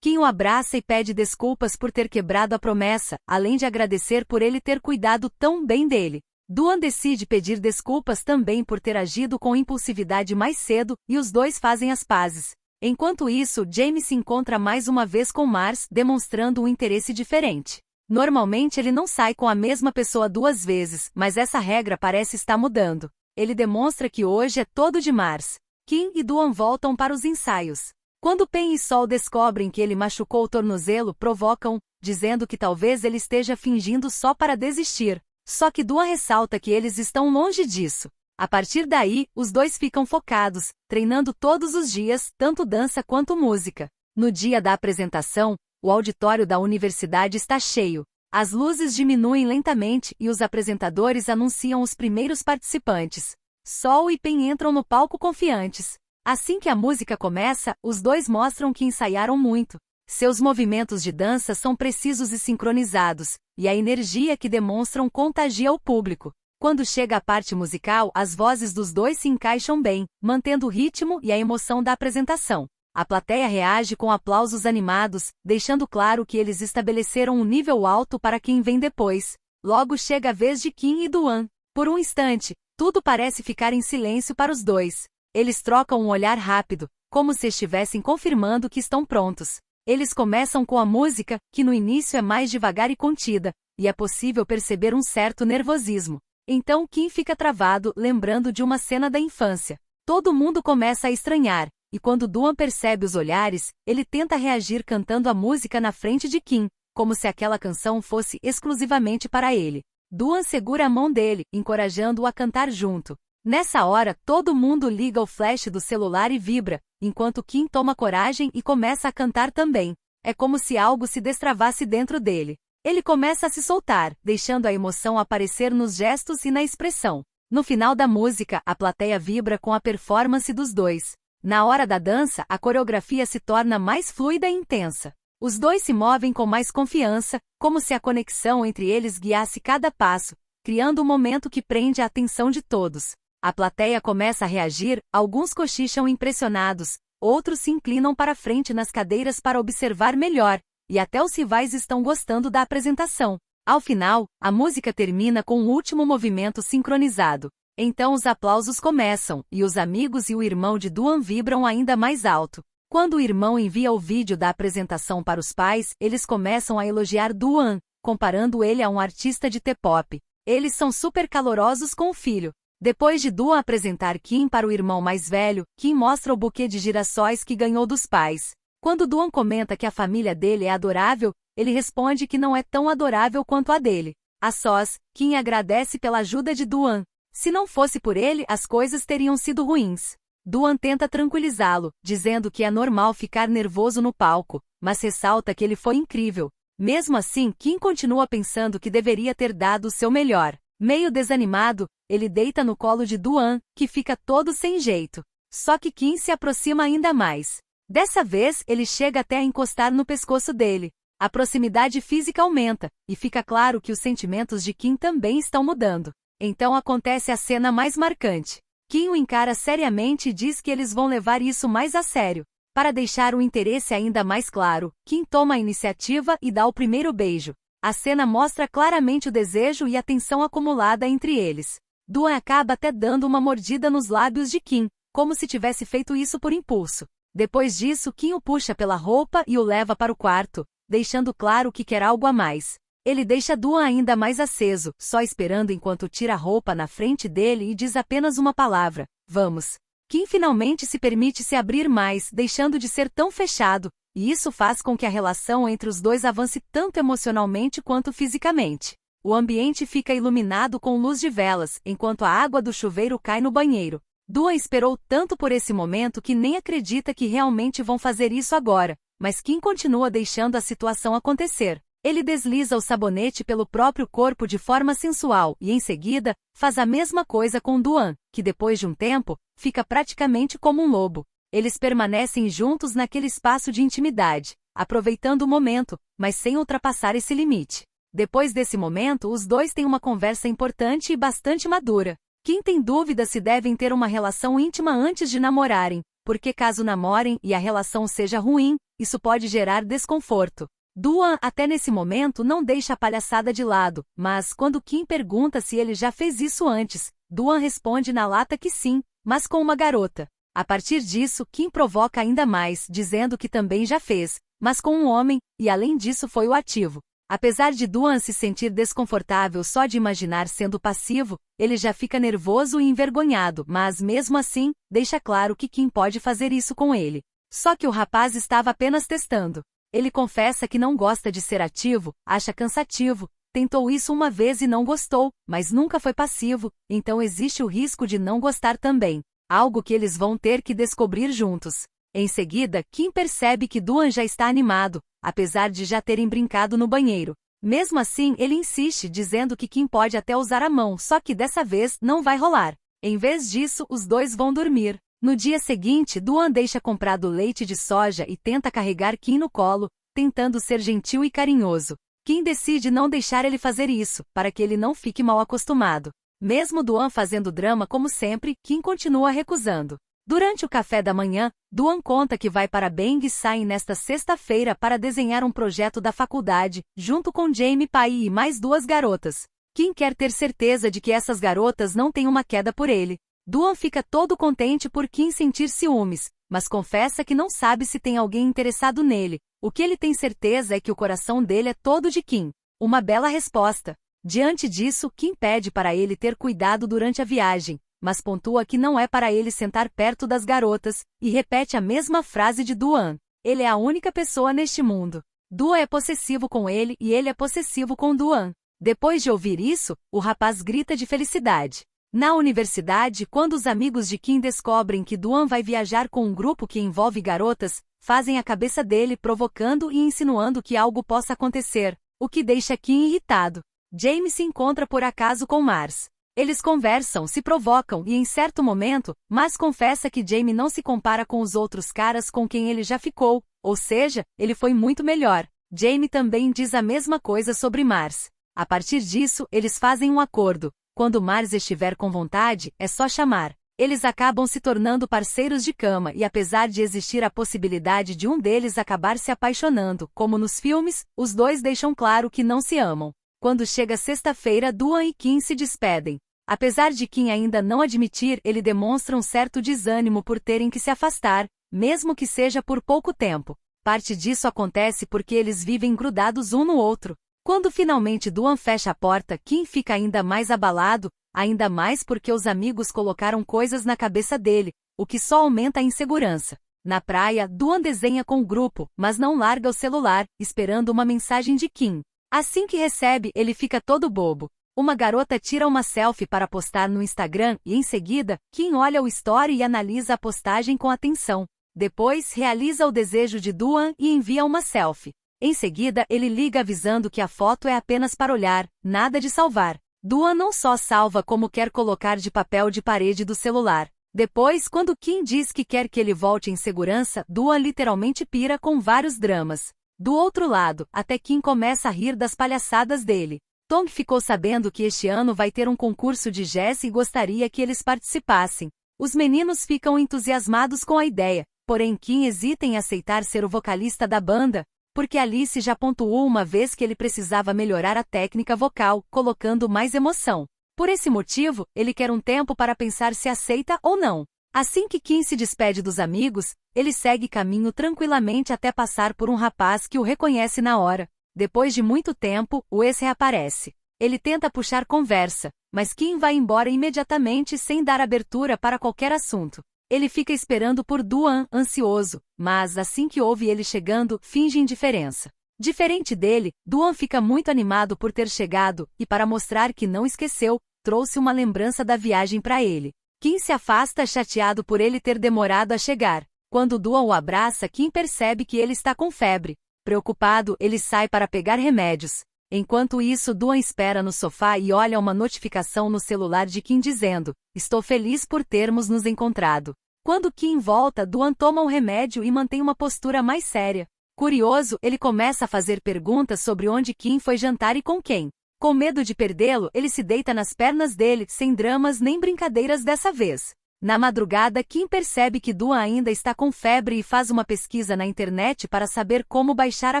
Kim o abraça e pede desculpas por ter quebrado a promessa, além de agradecer por ele ter cuidado tão bem dele. Duan decide pedir desculpas também por ter agido com impulsividade mais cedo, e os dois fazem as pazes. Enquanto isso, Jamie se encontra mais uma vez com Mars, demonstrando um interesse diferente. Normalmente ele não sai com a mesma pessoa 2 vezes, mas essa regra parece estar mudando. Ele demonstra que hoje é todo de Mars. Kim e Duan voltam para os ensaios. Quando Pen e Sol descobrem que ele machucou o tornozelo, provocam, dizendo que talvez ele esteja fingindo só para desistir. Só que Duan ressalta que eles estão longe disso. A partir daí, os dois ficam focados, treinando todos os dias, tanto dança quanto música. No dia da apresentação, o auditório da universidade está cheio. As luzes diminuem lentamente e os apresentadores anunciam os primeiros participantes. Sol e Pen entram no palco confiantes. Assim que a música começa, os dois mostram que ensaiaram muito. Seus movimentos de dança são precisos e sincronizados, e a energia que demonstram contagia o público. Quando chega a parte musical, as vozes dos dois se encaixam bem, mantendo o ritmo e a emoção da apresentação. A plateia reage com aplausos animados, deixando claro que eles estabeleceram um nível alto para quem vem depois. Logo chega a vez de Kim e Duan. Por um instante, tudo parece ficar em silêncio para os dois. Eles trocam um olhar rápido, como se estivessem confirmando que estão prontos. Eles começam com a música, que no início é mais devagar e contida, e é possível perceber um certo nervosismo. Então Kim fica travado, lembrando de uma cena da infância. Todo mundo começa a estranhar, e quando Duan percebe os olhares, ele tenta reagir cantando a música na frente de Kim, como se aquela canção fosse exclusivamente para ele. Duan segura a mão dele, encorajando-o a cantar junto. Nessa hora, todo mundo liga o flash do celular e vibra, enquanto Kim toma coragem e começa a cantar também. É como se algo se destravasse dentro dele. Ele começa a se soltar, deixando a emoção aparecer nos gestos e na expressão. No final da música, a plateia vibra com a performance dos dois. Na hora da dança, a coreografia se torna mais fluida e intensa. Os dois se movem com mais confiança, como se a conexão entre eles guiasse cada passo, criando um momento que prende a atenção de todos. A plateia começa a reagir, alguns cochicham impressionados, outros se inclinam para frente nas cadeiras para observar melhor, e até os rivais estão gostando da apresentação. Ao final, a música termina com um último movimento sincronizado. Então os aplausos começam, e os amigos e o irmão de Duan vibram ainda mais alto. Quando o irmão envia o vídeo da apresentação para os pais, eles começam a elogiar Duan, comparando ele a um artista de T-pop. Eles são super calorosos com o filho. Depois de Duan apresentar Kim para o irmão mais velho, Kim mostra o buquê de girassóis que ganhou dos pais. Quando Duan comenta que a família dele é adorável, ele responde que não é tão adorável quanto a dele. A sós, Kim agradece pela ajuda de Duan. Se não fosse por ele, as coisas teriam sido ruins. Duan tenta tranquilizá-lo, dizendo que é normal ficar nervoso no palco, mas ressalta que ele foi incrível. Mesmo assim, Kim continua pensando que deveria ter dado o seu melhor. Meio desanimado, ele deita no colo de Duan, que fica todo sem jeito. Só que Kim se aproxima ainda mais. Dessa vez, ele chega até a encostar no pescoço dele. A proximidade física aumenta, e fica claro que os sentimentos de Kim também estão mudando. Então acontece a cena mais marcante. Kim o encara seriamente e diz que eles vão levar isso mais a sério. Para deixar o interesse ainda mais claro, Kim toma a iniciativa e dá o primeiro beijo. A cena mostra claramente o desejo e a tensão acumulada entre eles. Duan acaba até dando uma mordida nos lábios de Kim, como se tivesse feito isso por impulso. Depois disso, Kim o puxa pela roupa e o leva para o quarto, deixando claro que quer algo a mais. Ele deixa Duan ainda mais aceso, só esperando enquanto tira a roupa na frente dele e diz apenas uma palavra: vamos. Kim finalmente se permite se abrir mais, deixando de ser tão fechado, e isso faz com que a relação entre os dois avance tanto emocionalmente quanto fisicamente. O ambiente fica iluminado com luz de velas, enquanto a água do chuveiro cai no banheiro. Duan esperou tanto por esse momento que nem acredita que realmente vão fazer isso agora, mas Kim continua deixando a situação acontecer. Ele desliza o sabonete pelo próprio corpo de forma sensual e, em seguida, faz a mesma coisa com Duan, que depois de um tempo, fica praticamente como um lobo. Eles permanecem juntos naquele espaço de intimidade, aproveitando o momento, mas sem ultrapassar esse limite. Depois desse momento, os dois têm uma conversa importante e bastante madura. Kim tem dúvida se devem ter uma relação íntima antes de namorarem, porque caso namorem e a relação seja ruim, isso pode gerar desconforto. Duan, até nesse momento, não deixa a palhaçada de lado, mas quando Kim pergunta se ele já fez isso antes, Duan responde na lata que sim, mas com uma garota. A partir disso, Kim provoca ainda mais, dizendo que também já fez, mas com um homem, e além disso foi o ativo. Apesar de Duan se sentir desconfortável só de imaginar sendo passivo, ele já fica nervoso e envergonhado, mas mesmo assim, deixa claro que Kim pode fazer isso com ele. Só que o rapaz estava apenas testando. Ele confessa que não gosta de ser ativo, acha cansativo, tentou isso uma vez e não gostou, mas nunca foi passivo, então existe o risco de não gostar também. Algo que eles vão ter que descobrir juntos. Em seguida, Kim percebe que Duan já está animado, apesar de já terem brincado no banheiro. Mesmo assim, ele insiste, dizendo que Kim pode até usar a mão, só que dessa vez não vai rolar. Em vez disso, os dois vão dormir. No dia seguinte, Duan deixa comprado leite de soja e tenta carregar Kim no colo, tentando ser gentil e carinhoso. Kim decide não deixar ele fazer isso, para que ele não fique mal acostumado. Mesmo Duan fazendo drama como sempre, Kim continua recusando. Durante o café da manhã, Duan conta que vai para Bangsang nesta sexta-feira para desenhar um projeto da faculdade, junto com Jamie Pai e mais duas garotas. Kim quer ter certeza de que essas garotas não têm uma queda por ele. Duan fica todo contente por Kim sentir ciúmes, mas confessa que não sabe se tem alguém interessado nele. O que ele tem certeza é que o coração dele é todo de Kim. Uma bela resposta. Diante disso, Kim pede para ele ter cuidado durante a viagem, mas pontua que não é para ele sentar perto das garotas, e repete a mesma frase de Duan. Ele é a única pessoa neste mundo. Duan é possessivo com ele e ele é possessivo com Duan. Depois de ouvir isso, o rapaz grita de felicidade. Na universidade, quando os amigos de Kim descobrem que Duan vai viajar com um grupo que envolve garotas, fazem a cabeça dele provocando e insinuando que algo possa acontecer, o que deixa Kim irritado. Jamie se encontra por acaso com Mars. Eles conversam, se provocam e em certo momento, Mars confessa que Jamie não se compara com os outros caras com quem ele já ficou, ou seja, ele foi muito melhor. Jamie também diz a mesma coisa sobre Mars. A partir disso, eles fazem um acordo. Quando Mars estiver com vontade, é só chamar. Eles acabam se tornando parceiros de cama e apesar de existir a possibilidade de um deles acabar se apaixonando, como nos filmes, os dois deixam claro que não se amam. Quando chega sexta-feira, Duan e Kim se despedem. Apesar de Kim ainda não admitir, ele demonstra um certo desânimo por terem que se afastar, mesmo que seja por pouco tempo. Parte disso acontece porque eles vivem grudados um no outro. Quando finalmente Duan fecha a porta, Kim fica ainda mais abalado, ainda mais porque os amigos colocaram coisas na cabeça dele, o que só aumenta a insegurança. Na praia, Duan desenha com o grupo, mas não larga o celular, esperando uma mensagem de Kim. Assim que recebe, ele fica todo bobo. Uma garota tira uma selfie para postar no Instagram e, em seguida, Kim olha o story e analisa a postagem com atenção. Depois, realiza o desejo de Duan e envia uma selfie. Em seguida, ele liga avisando que a foto é apenas para olhar, nada de salvar. Duan não só salva como quer colocar de papel de parede do celular. Depois, quando Kim diz que quer que ele volte em segurança, Duan literalmente pira com vários dramas. Do outro lado, até Kim começa a rir das palhaçadas dele. Tong ficou sabendo que este ano vai ter um concurso de jazz e gostaria que eles participassem. Os meninos ficam entusiasmados com a ideia, porém Kim hesita em aceitar ser o vocalista da banda, porque Alice já pontuou uma vez que ele precisava melhorar a técnica vocal, colocando mais emoção. Por esse motivo, ele quer um tempo para pensar se aceita ou não. Assim que Kim se despede dos amigos, ele segue caminho tranquilamente até passar por um rapaz que o reconhece na hora. Depois de muito tempo, o ex reaparece. Ele tenta puxar conversa, mas Kim vai embora imediatamente sem dar abertura para qualquer assunto. Ele fica esperando por Duan, ansioso, mas assim que ouve ele chegando, finge indiferença. Diferente dele, Duan fica muito animado por ter chegado e, para mostrar que não esqueceu, trouxe uma lembrança da viagem para ele. Kim se afasta chateado por ele ter demorado a chegar. Quando Duan o abraça, Kim percebe que ele está com febre. Preocupado, ele sai para pegar remédios. Enquanto isso, Duan espera no sofá e olha uma notificação no celular de Kim dizendo: "Estou feliz por termos nos encontrado." Quando Kim volta, Duan toma o remédio e mantém uma postura mais séria. Curioso, ele começa a fazer perguntas sobre onde Kim foi jantar e com quem. Com medo de perdê-lo, ele se deita nas pernas dele, sem dramas nem brincadeiras dessa vez. Na madrugada, Kim percebe que Duan ainda está com febre e faz uma pesquisa na internet para saber como baixar a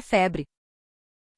febre.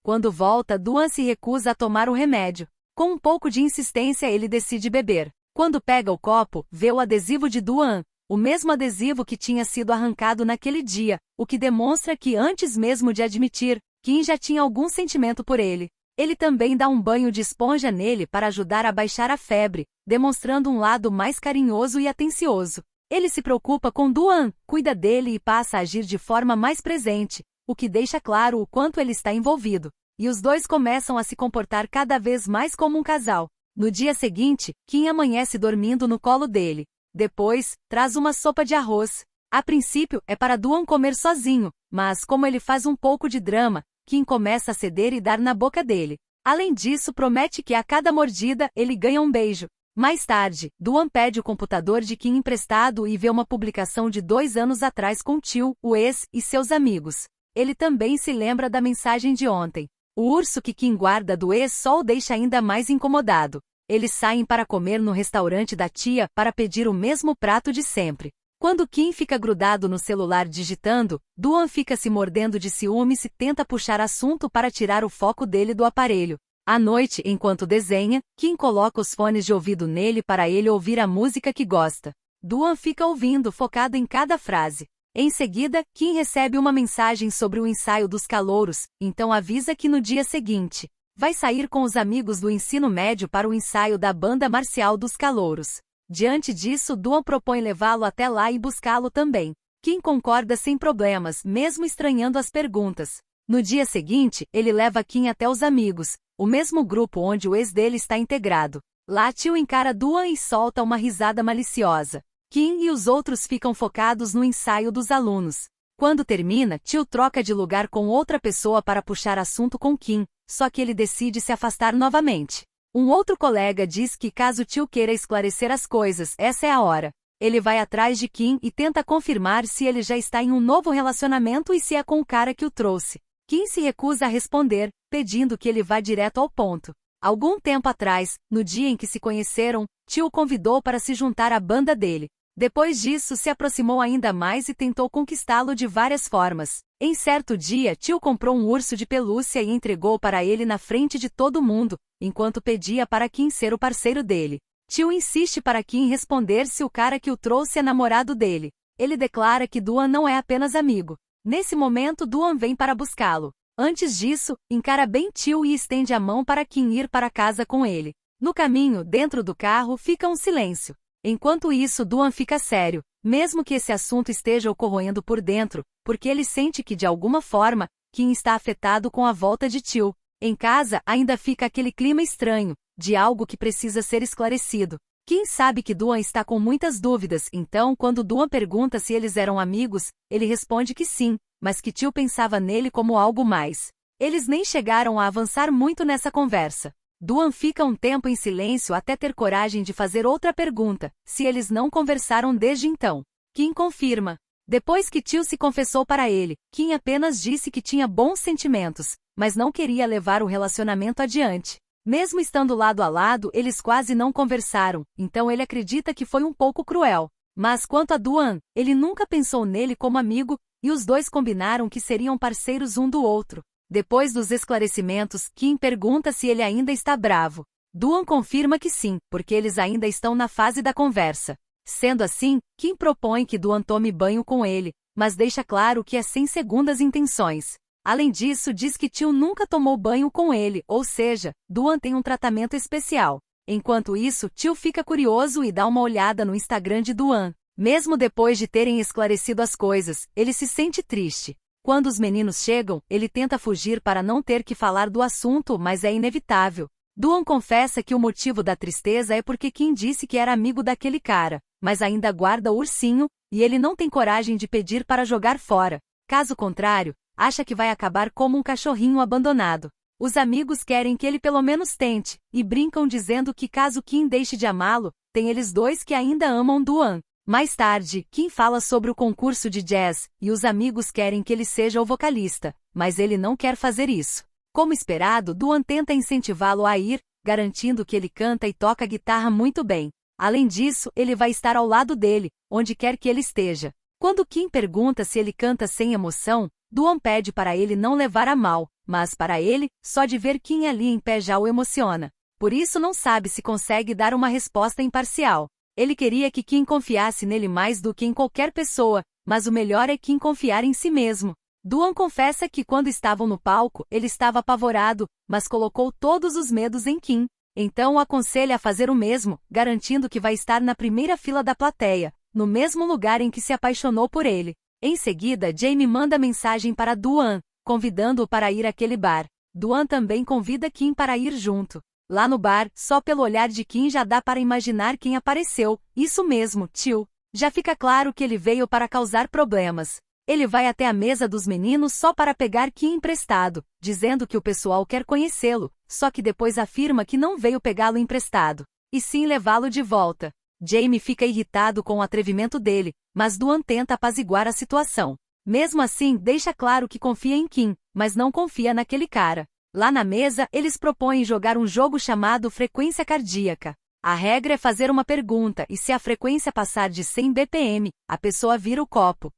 Quando volta, Duan se recusa a tomar o remédio. Com um pouco de insistência, ele decide beber. Quando pega o copo, vê o adesivo de Duan, o mesmo adesivo que tinha sido arrancado naquele dia, o que demonstra que antes mesmo de admitir, Kim já tinha algum sentimento por ele. Ele também dá um banho de esponja nele para ajudar a baixar a febre, demonstrando um lado mais carinhoso e atencioso. Ele se preocupa com Duan, cuida dele e passa a agir de forma mais presente, o que deixa claro o quanto ele está envolvido. E os dois começam a se comportar cada vez mais como um casal. No dia seguinte, Kim amanhece dormindo no colo dele. Depois, traz uma sopa de arroz. A princípio, é para Duan comer sozinho, mas como ele faz um pouco de drama, Kim começa a ceder e dar na boca dele. Além disso, promete que a cada mordida, ele ganha um beijo. Mais tarde, Duan pede o computador de Kim emprestado e vê uma publicação de 2 anos atrás com Tio, o ex, e seus amigos. Ele também se lembra da mensagem de ontem. O urso que Kim guarda do ex só o deixa ainda mais incomodado. Eles saem para comer no restaurante da tia para pedir o mesmo prato de sempre. Quando Kim fica grudado no celular digitando, Duan fica se mordendo de ciúmes e tenta puxar assunto para tirar o foco dele do aparelho. À noite, enquanto desenha, Kim coloca os fones de ouvido nele para ele ouvir a música que gosta. Duan fica ouvindo, focado em cada frase. Em seguida, Kim recebe uma mensagem sobre o ensaio dos calouros, então avisa que no dia seguinte, vai sair com os amigos do ensino médio para o ensaio da banda marcial dos calouros. Diante disso, Duan propõe levá-lo até lá e buscá-lo também. Kim concorda sem problemas, mesmo estranhando as perguntas. No dia seguinte, ele leva Kim até os amigos, o mesmo grupo onde o ex dele está integrado. Lá, Tio encara Duan e solta uma risada maliciosa. Kim e os outros ficam focados no ensaio dos alunos. Quando termina, Tio troca de lugar com outra pessoa para puxar assunto com Kim, só que ele decide se afastar novamente. Um outro colega diz que caso Tio queira esclarecer as coisas, essa é a hora. Ele vai atrás de Kim e tenta confirmar se ele já está em um novo relacionamento e se é com o cara que o trouxe. Kim se recusa a responder, pedindo que ele vá direto ao ponto. Algum tempo atrás, no dia em que se conheceram, Tio o convidou para se juntar à banda dele. Depois disso, se aproximou ainda mais e tentou conquistá-lo de várias formas. Em certo dia, Tio comprou um urso de pelúcia e entregou para ele na frente de todo mundo, enquanto pedia para Kim ser o parceiro dele. Tio insiste para Kim responder se o cara que o trouxe é namorado dele. Ele declara que Duan não é apenas amigo. Nesse momento, Duan vem para buscá-lo. Antes disso, encara bem Tio e estende a mão para Kim ir para casa com ele. No caminho, dentro do carro, fica um silêncio. Enquanto isso, Duan fica sério, mesmo que esse assunto esteja o corroendo por dentro, porque ele sente que de alguma forma, Kim está afetado com a volta de Tio. Em casa, ainda fica aquele clima estranho. de algo que precisa ser esclarecido. Kim sabe que Duan está com muitas dúvidas, então quando Duan pergunta se eles eram amigos, ele responde que sim, mas que Tio pensava nele como algo mais. Eles nem chegaram a avançar muito nessa conversa. Duan fica um tempo em silêncio até ter coragem de fazer outra pergunta, se eles não conversaram desde então. Kim confirma. Depois que Tio se confessou para ele, Kim apenas disse que tinha bons sentimentos, mas não queria levar o relacionamento adiante. Mesmo estando lado a lado, eles quase não conversaram, então ele acredita que foi um pouco cruel. Mas quanto a Duan, ele nunca pensou nele como amigo, e os dois combinaram que seriam parceiros um do outro. Depois dos esclarecimentos, Kim pergunta se ele ainda está bravo. Duan confirma que sim, porque eles ainda estão na fase da conversa. Sendo assim, Kim propõe que Duan tome banho com ele, mas deixa claro que é sem segundas intenções. Além disso, diz que Tio nunca tomou banho com ele, ou seja, Duan tem um tratamento especial. Enquanto isso, Tio fica curioso e dá uma olhada no Instagram de Duan. Mesmo depois de terem esclarecido as coisas, ele se sente triste. Quando os meninos chegam, ele tenta fugir para não ter que falar do assunto, mas é inevitável. Duan confessa que o motivo da tristeza é porque Kim disse que era amigo daquele cara, mas ainda guarda o ursinho, e ele não tem coragem de pedir para jogar fora. Caso contrário, acha que vai acabar como um cachorrinho abandonado. Os amigos querem que ele pelo menos tente, e brincam dizendo que caso Kim deixe de amá-lo, tem eles dois que ainda amam Duan. Mais tarde, Kim fala sobre o concurso de jazz, e os amigos querem que ele seja o vocalista, mas ele não quer fazer isso. Como esperado, Duan tenta incentivá-lo a ir, garantindo que ele canta e toca guitarra muito bem. Além disso, ele vai estar ao lado dele, onde quer que ele esteja. Quando Kim pergunta se ele canta sem emoção, Duan pede para ele não levar a mal, mas para ele, só de ver Kim ali em pé já o emociona. Por isso não sabe se consegue dar uma resposta imparcial. Ele queria que Kim confiasse nele mais do que em qualquer pessoa, mas o melhor é Kim confiar em si mesmo. Duan confessa que quando estavam no palco, ele estava apavorado, mas colocou todos os medos em Kim. Então o aconselha a fazer o mesmo, garantindo que vai estar na primeira fila da plateia, no mesmo lugar em que se apaixonou por ele. Em seguida, Jamie manda mensagem para Duan, convidando-o para ir àquele bar. Duan também convida Kim para ir junto. Lá no bar, só pelo olhar de Kim já dá para imaginar quem apareceu. Isso mesmo, Tio. Já fica claro que ele veio para causar problemas. Ele vai até a mesa dos meninos só para pegar Kim emprestado, dizendo que o pessoal quer conhecê-lo, só que depois afirma que não veio pegá-lo emprestado, e sim levá-lo de volta. Jamie fica irritado com o atrevimento dele, mas Duan tenta apaziguar a situação. Mesmo assim, deixa claro que confia em Kim, mas não confia naquele cara. Lá na mesa, eles propõem jogar um jogo chamado Frequência Cardíaca. A regra é fazer uma pergunta e se a frequência passar de 100 bpm, a pessoa vira o copo.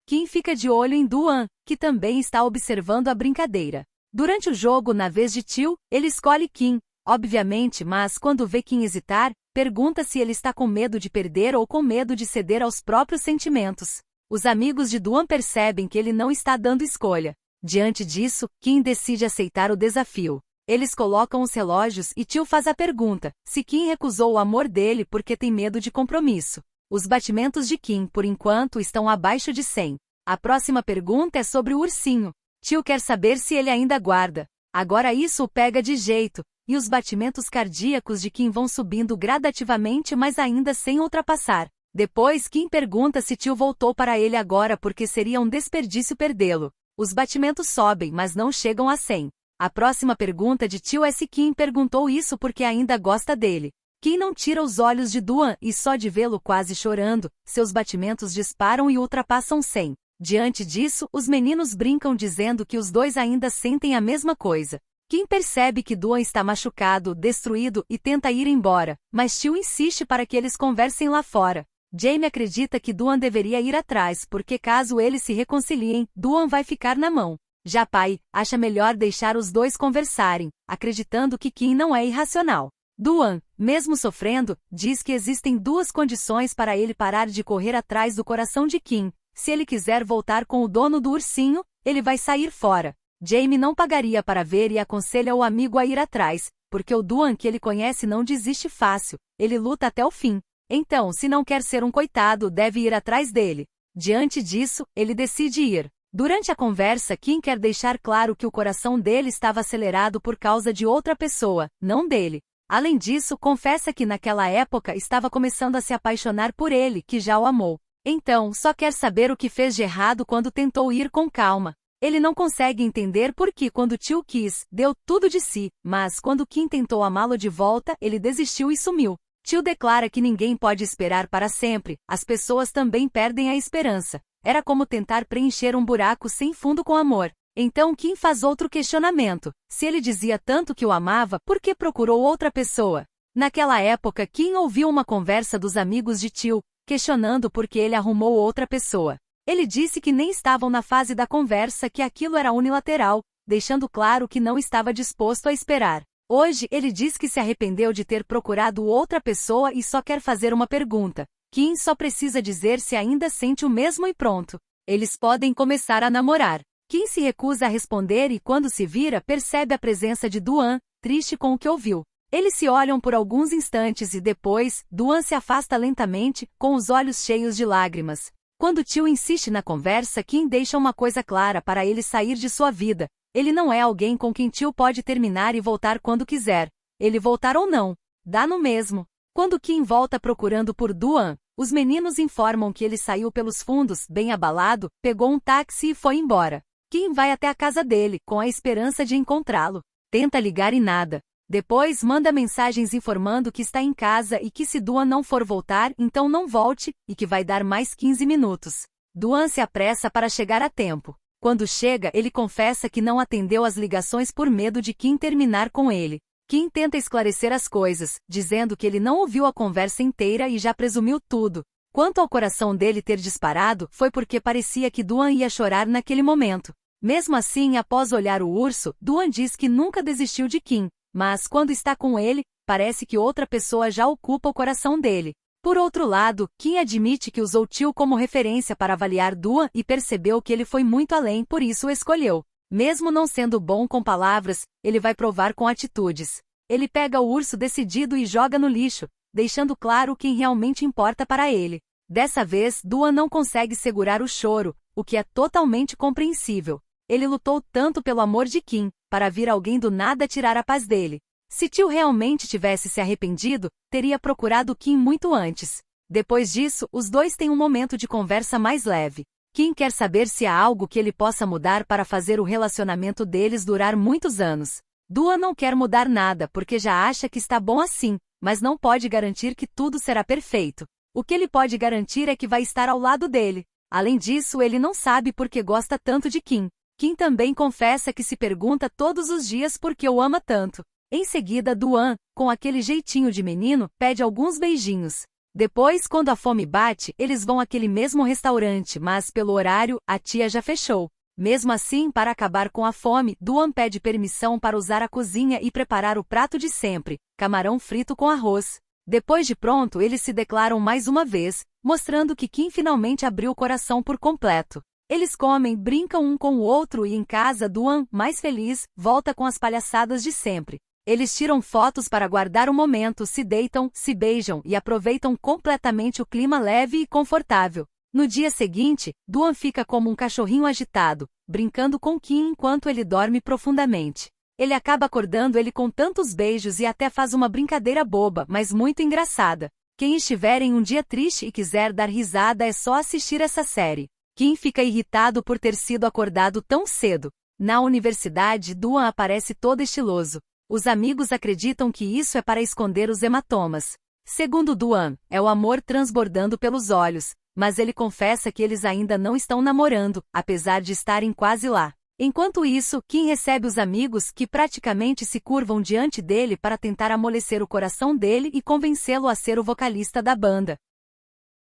Kim fica de olho em Duan, que também está observando a brincadeira. Durante o jogo, na vez de Tio, ele escolhe Kim, obviamente, mas quando vê Kim hesitar, pergunta se ele está com medo de perder ou com medo de ceder aos próprios sentimentos. Os amigos de Duan percebem que ele não está dando escolha. Diante disso, Kim decide aceitar o desafio. Eles colocam os relógios e Tio faz a pergunta, se Kim recusou o amor dele porque tem medo de compromisso. Os batimentos de Kim, por enquanto, estão abaixo de 100. A próxima pergunta é sobre o ursinho. Tio quer saber se ele ainda guarda. Agora isso o pega de jeito, e os batimentos cardíacos de Kim vão subindo gradativamente, mas ainda sem ultrapassar. Depois, Kim pergunta se Tio voltou para ele agora porque seria um desperdício perdê-lo. Os batimentos sobem, mas não chegam a 100. A próxima pergunta de Tio é se Kim perguntou isso porque ainda gosta dele. Kim não tira os olhos de Duan e só de vê-lo quase chorando, seus batimentos disparam e ultrapassam 100. Diante disso, os meninos brincam dizendo que os dois ainda sentem a mesma coisa. Kim percebe que Duan está machucado, destruído e tenta ir embora, mas Tio insiste para que eles conversem lá fora. Jamie acredita que Duan deveria ir atrás porque caso eles se reconciliem, Duan vai ficar na mão. Já Pai acha melhor deixar os dois conversarem, acreditando que Kim não é irracional. Duan, mesmo sofrendo, diz que existem duas condições para ele parar de correr atrás do coração de Kim. Se ele quiser voltar com o dono do ursinho, ele vai sair fora. Jamie não pagaria para ver e aconselha o amigo a ir atrás, porque o Duan que ele conhece não desiste fácil, ele luta até o fim. Então, se não quer ser um coitado, deve ir atrás dele. Diante disso, ele decide ir. Durante a conversa, Kim quer deixar claro que o coração dele estava acelerado por causa de outra pessoa, não dele. Além disso, confessa que naquela época estava começando a se apaixonar por ele, que já o amou. Então, só quer saber o que fez de errado quando tentou ir com calma. Ele não consegue entender por que quando tio quis, deu tudo de si, mas quando Kim tentou amá-lo de volta, ele desistiu e sumiu. Tio declara que ninguém pode esperar para sempre, as pessoas também perdem a esperança. Era como tentar preencher um buraco sem fundo com amor. Então Kim faz outro questionamento. Se ele dizia tanto que o amava, por que procurou outra pessoa? Naquela época, Kim ouviu uma conversa dos amigos de tio, questionando por que ele arrumou outra pessoa. Ele disse que nem estavam na fase da conversa, que aquilo era unilateral, deixando claro que não estava disposto a esperar. Hoje, ele diz que se arrependeu de ter procurado outra pessoa e só quer fazer uma pergunta. Kim só precisa dizer se ainda sente o mesmo e pronto. Eles podem começar a namorar. Kim se recusa a responder e quando se vira, percebe a presença de Duan, triste com o que ouviu. Eles se olham por alguns instantes e depois, Duan se afasta lentamente, com os olhos cheios de lágrimas. Quando tio insiste na conversa, Kim deixa uma coisa clara para ele sair de sua vida. Ele não é alguém com quem tio pode terminar e voltar quando quiser. Ele voltar ou não, dá no mesmo. Quando Kim volta procurando por Duan, os meninos informam que ele saiu pelos fundos, bem abalado, pegou um táxi e foi embora. Kim vai até a casa dele, com a esperança de encontrá-lo. Tenta ligar e nada. Depois manda mensagens informando que está em casa e que se Duan não for voltar, então não volte, e que vai dar mais 15 minutos. Duan se apressa para chegar a tempo. Quando chega, ele confessa que não atendeu às ligações por medo de Kim terminar com ele. Kim tenta esclarecer as coisas, dizendo que ele não ouviu a conversa inteira e já presumiu tudo. Quanto ao coração dele ter disparado, foi porque parecia que Duan ia chorar naquele momento. Mesmo assim, após olhar o urso, Duan diz que nunca desistiu de Kim. Mas, quando está com ele, parece que outra pessoa já ocupa o coração dele. Por outro lado, Kim admite que usou tio como referência para avaliar Duan e percebeu que ele foi muito além, por isso o escolheu. Mesmo não sendo bom com palavras, ele vai provar com atitudes. Ele pega o urso decidido e joga no lixo, deixando claro quem realmente importa para ele. Dessa vez, Duan não consegue segurar o choro, o que é totalmente compreensível. Ele lutou tanto pelo amor de Kim, para vir alguém do nada tirar a paz dele. Se tio realmente tivesse se arrependido, teria procurado Kim muito antes. Depois disso, os dois têm um momento de conversa mais leve. Kim quer saber se há algo que ele possa mudar para fazer o relacionamento deles durar muitos anos. Duan não quer mudar nada porque já acha que está bom assim, mas não pode garantir que tudo será perfeito. O que ele pode garantir é que vai estar ao lado dele. Além disso, ele não sabe por que gosta tanto de Kim. Kim também confessa que se pergunta todos os dias por que o ama tanto. Em seguida, Duan, com aquele jeitinho de menino, pede alguns beijinhos. Depois, quando a fome bate, eles vão àquele mesmo restaurante, mas pelo horário, a tia já fechou. Mesmo assim, para acabar com a fome, Duan pede permissão para usar a cozinha e preparar o prato de sempre, camarão frito com arroz. Depois de pronto, eles se declaram mais uma vez, mostrando que Kim finalmente abriu o coração por completo. Eles comem, brincam um com o outro e em casa Duan, mais feliz, volta com as palhaçadas de sempre. Eles tiram fotos para guardar o momento, se deitam, se beijam e aproveitam completamente o clima leve e confortável. No dia seguinte, Duan fica como um cachorrinho agitado, brincando com Kim enquanto ele dorme profundamente. Ele acaba acordando ele com tantos beijos e até faz uma brincadeira boba, mas muito engraçada. Quem estiver em um dia triste e quiser dar risada é só assistir essa série. Kim fica irritado por ter sido acordado tão cedo. Na universidade, Duan aparece todo estiloso. Os amigos acreditam que isso é para esconder os hematomas. Segundo Duan, é o amor transbordando pelos olhos, mas ele confessa que eles ainda não estão namorando, apesar de estarem quase lá. Enquanto isso, Kim recebe os amigos que praticamente se curvam diante dele para tentar amolecer o coração dele e convencê-lo a ser o vocalista da banda.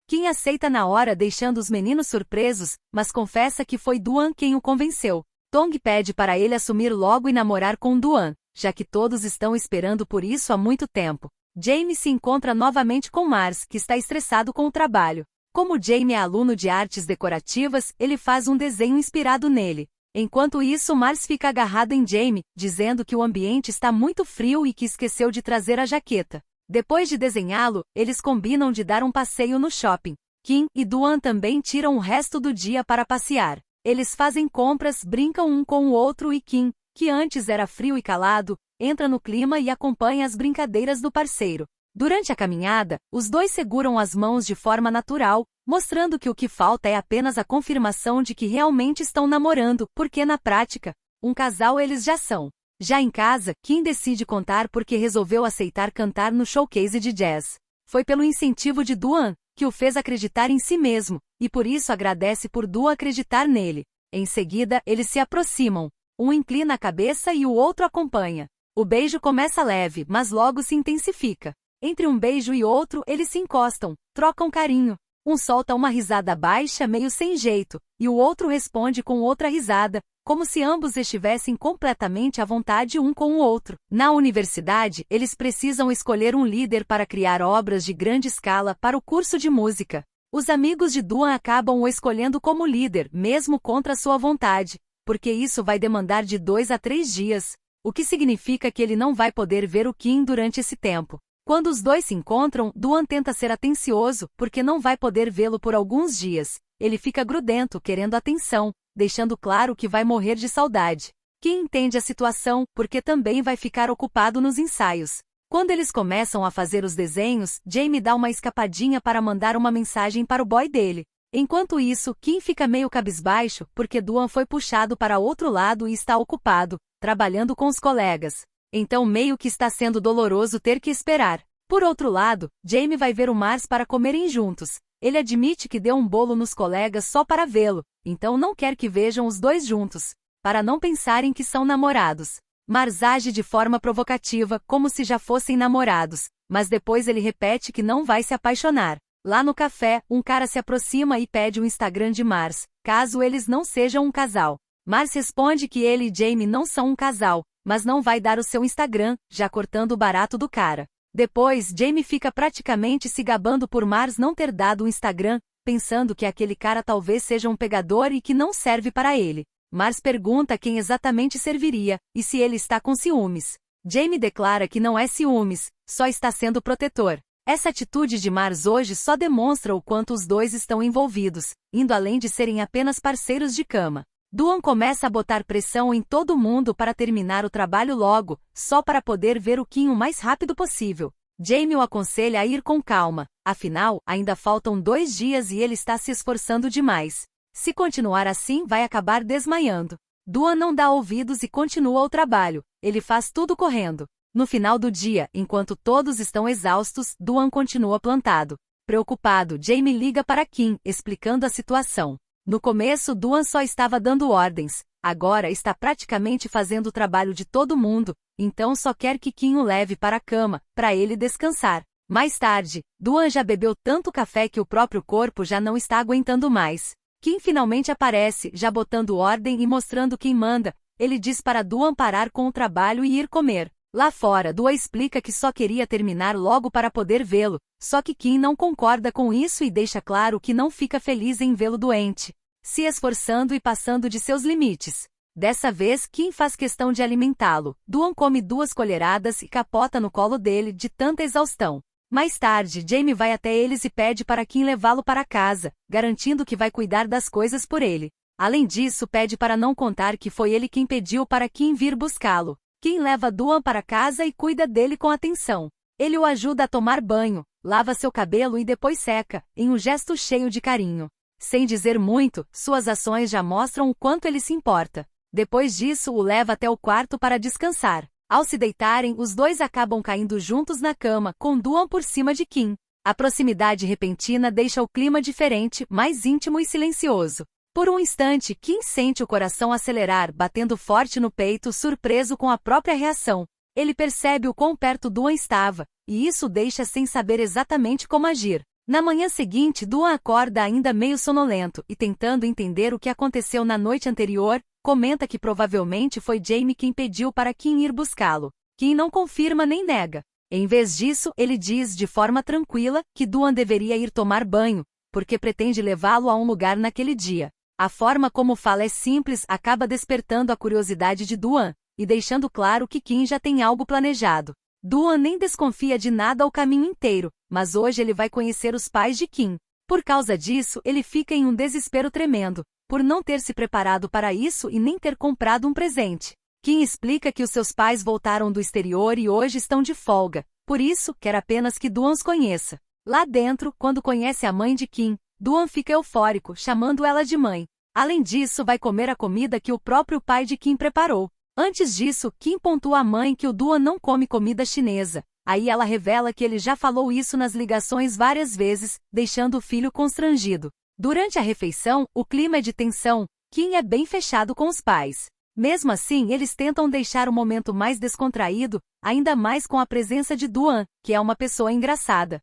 Kim aceita na hora, deixando os meninos surpresos, mas confessa que foi Duan quem o convenceu. Tong pede para ele assumir logo e namorar com Duan, já que todos estão esperando por isso há muito tempo. Jamie se encontra novamente com Mars, que está estressado com o trabalho. Como Jamie é aluno de artes decorativas, ele faz um desenho inspirado nele. Enquanto isso, Mars fica agarrado em Jamie, dizendo que o ambiente está muito frio e que esqueceu de trazer a jaqueta. Depois de desenhá-lo, eles combinam de dar um passeio no shopping. Kim e Duan também tiram o resto do dia para passear. Eles fazem compras, brincam um com o outro e Kim, que antes era frio e calado, entra no clima e acompanha as brincadeiras do parceiro. Durante a caminhada, os dois seguram as mãos de forma natural, mostrando que o que falta é apenas a confirmação de que realmente estão namorando, porque na prática, um casal eles já são. Já em casa, Kim decide contar porque resolveu aceitar cantar no showcase de jazz. Foi pelo incentivo de Duan, que o fez acreditar em si mesmo, e por isso agradece por Duan acreditar nele. Em seguida, eles se aproximam. Um inclina a cabeça e o outro acompanha. O beijo começa leve, mas logo se intensifica. Entre um beijo e outro, eles se encostam, trocam carinho. Um solta uma risada baixa, meio sem jeito, e o outro responde com outra risada, como se ambos estivessem completamente à vontade um com o outro. Na universidade, eles precisam escolher um líder para criar obras de grande escala para o curso de música. Os amigos de Duan acabam o escolhendo como líder, mesmo contra sua vontade, porque isso vai demandar de 2 a 3 dias, o que significa que ele não vai poder ver o Kim durante esse tempo. Quando os dois se encontram, Duan tenta ser atencioso, porque não vai poder vê-lo por alguns dias. Ele fica grudento, querendo atenção, deixando claro que vai morrer de saudade. Kim entende a situação, porque também vai ficar ocupado nos ensaios. Quando eles começam a fazer os desenhos, Jamie dá uma escapadinha para mandar uma mensagem para o boy dele. Enquanto isso, Kim fica meio cabisbaixo, porque Duan foi puxado para outro lado e está ocupado, trabalhando com os colegas. Então meio que está sendo doloroso ter que esperar. Por outro lado, Jamie vai ver o Mars para comerem juntos. Ele admite que deu um bolo nos colegas só para vê-lo, então não quer que vejam os dois juntos, para não pensarem que são namorados. Mars age de forma provocativa, como se já fossem namorados, mas depois ele repete que não vai se apaixonar. Lá no café, um cara se aproxima e pede o Instagram de Mars, caso eles não sejam um casal. Mars responde que ele e Jamie não são um casal, mas não vai dar o seu Instagram, já cortando o barato do cara. Depois, Jamie fica praticamente se gabando por Mars não ter dado o Instagram, pensando que aquele cara talvez seja um pegador e que não serve para ele. Mars pergunta quem exatamente serviria, e se ele está com ciúmes. Jamie declara que não é ciúmes, só está sendo protetor. Essa atitude de Mars hoje só demonstra o quanto os dois estão envolvidos, indo além de serem apenas parceiros de cama. Duan começa a botar pressão em todo mundo para terminar o trabalho logo, só para poder ver o Kim o mais rápido possível. Jamie o aconselha a ir com calma, afinal, ainda faltam 2 dias e ele está se esforçando demais. Se continuar assim, vai acabar desmaiando. Duan não dá ouvidos e continua o trabalho, ele faz tudo correndo. No final do dia, enquanto todos estão exaustos, Duan continua plantado. Preocupado, Jamie liga para Kim, explicando a situação. No começo, Duan só estava dando ordens, agora está praticamente fazendo o trabalho de todo mundo, então só quer que Kim o leve para a cama, para ele descansar. Mais tarde, Duan já bebeu tanto café que o próprio corpo já não está aguentando mais. Kim finalmente aparece, já botando ordem e mostrando quem manda. Ele diz para Duan parar com o trabalho e ir comer. Lá fora, Duan explica que só queria terminar logo para poder vê-lo, só que Kim não concorda com isso e deixa claro que não fica feliz em vê-lo doente, se esforçando e passando de seus limites. Dessa vez, Kim faz questão de alimentá-lo. Duan come 2 colheradas e capota no colo dele de tanta exaustão. Mais tarde, Jamie vai até eles e pede para Kim levá-lo para casa, garantindo que vai cuidar das coisas por ele. Além disso, pede para não contar que foi ele quem pediu para Kim vir buscá-lo. Kim leva Duan para casa e cuida dele com atenção. Ele o ajuda a tomar banho, lava seu cabelo e depois seca, em um gesto cheio de carinho. Sem dizer muito, suas ações já mostram o quanto ele se importa. Depois disso, o leva até o quarto para descansar. Ao se deitarem, os dois acabam caindo juntos na cama, com Duan por cima de Kim. A proximidade repentina deixa o clima diferente, mais íntimo e silencioso. Por um instante, Kim sente o coração acelerar, batendo forte no peito, surpreso com a própria reação. Ele percebe o quão perto Duan estava, e isso o deixa sem saber exatamente como agir. Na manhã seguinte, Duan acorda ainda meio sonolento, e tentando entender o que aconteceu na noite anterior, comenta que provavelmente foi Jamie quem pediu para Kim ir buscá-lo. Kim não confirma nem nega. Em vez disso, ele diz de forma tranquila que Duan deveria ir tomar banho, porque pretende levá-lo a um lugar naquele dia. A forma como fala é simples, acaba despertando a curiosidade de Duan, e deixando claro que Kim já tem algo planejado. Duan nem desconfia de nada o caminho inteiro, mas hoje ele vai conhecer os pais de Kim. Por causa disso, ele fica em um desespero tremendo, por não ter se preparado para isso e nem ter comprado um presente. Kim explica que os seus pais voltaram do exterior e hoje estão de folga, por isso, quer apenas que Dooan os conheça. Lá dentro, quando conhece a mãe de Kim, Dooan fica eufórico, chamando ela de mãe. Além disso, vai comer a comida que o próprio pai de Kim preparou. Antes disso, Kim pontua à mãe que o Dooan não come comida chinesa. Aí ela revela que ele já falou isso nas ligações várias vezes, deixando o filho constrangido. Durante a refeição, o clima é de tensão. Kim é bem fechado com os pais. Mesmo assim, eles tentam deixar o momento mais descontraído, ainda mais com a presença de Dooan, que é uma pessoa engraçada.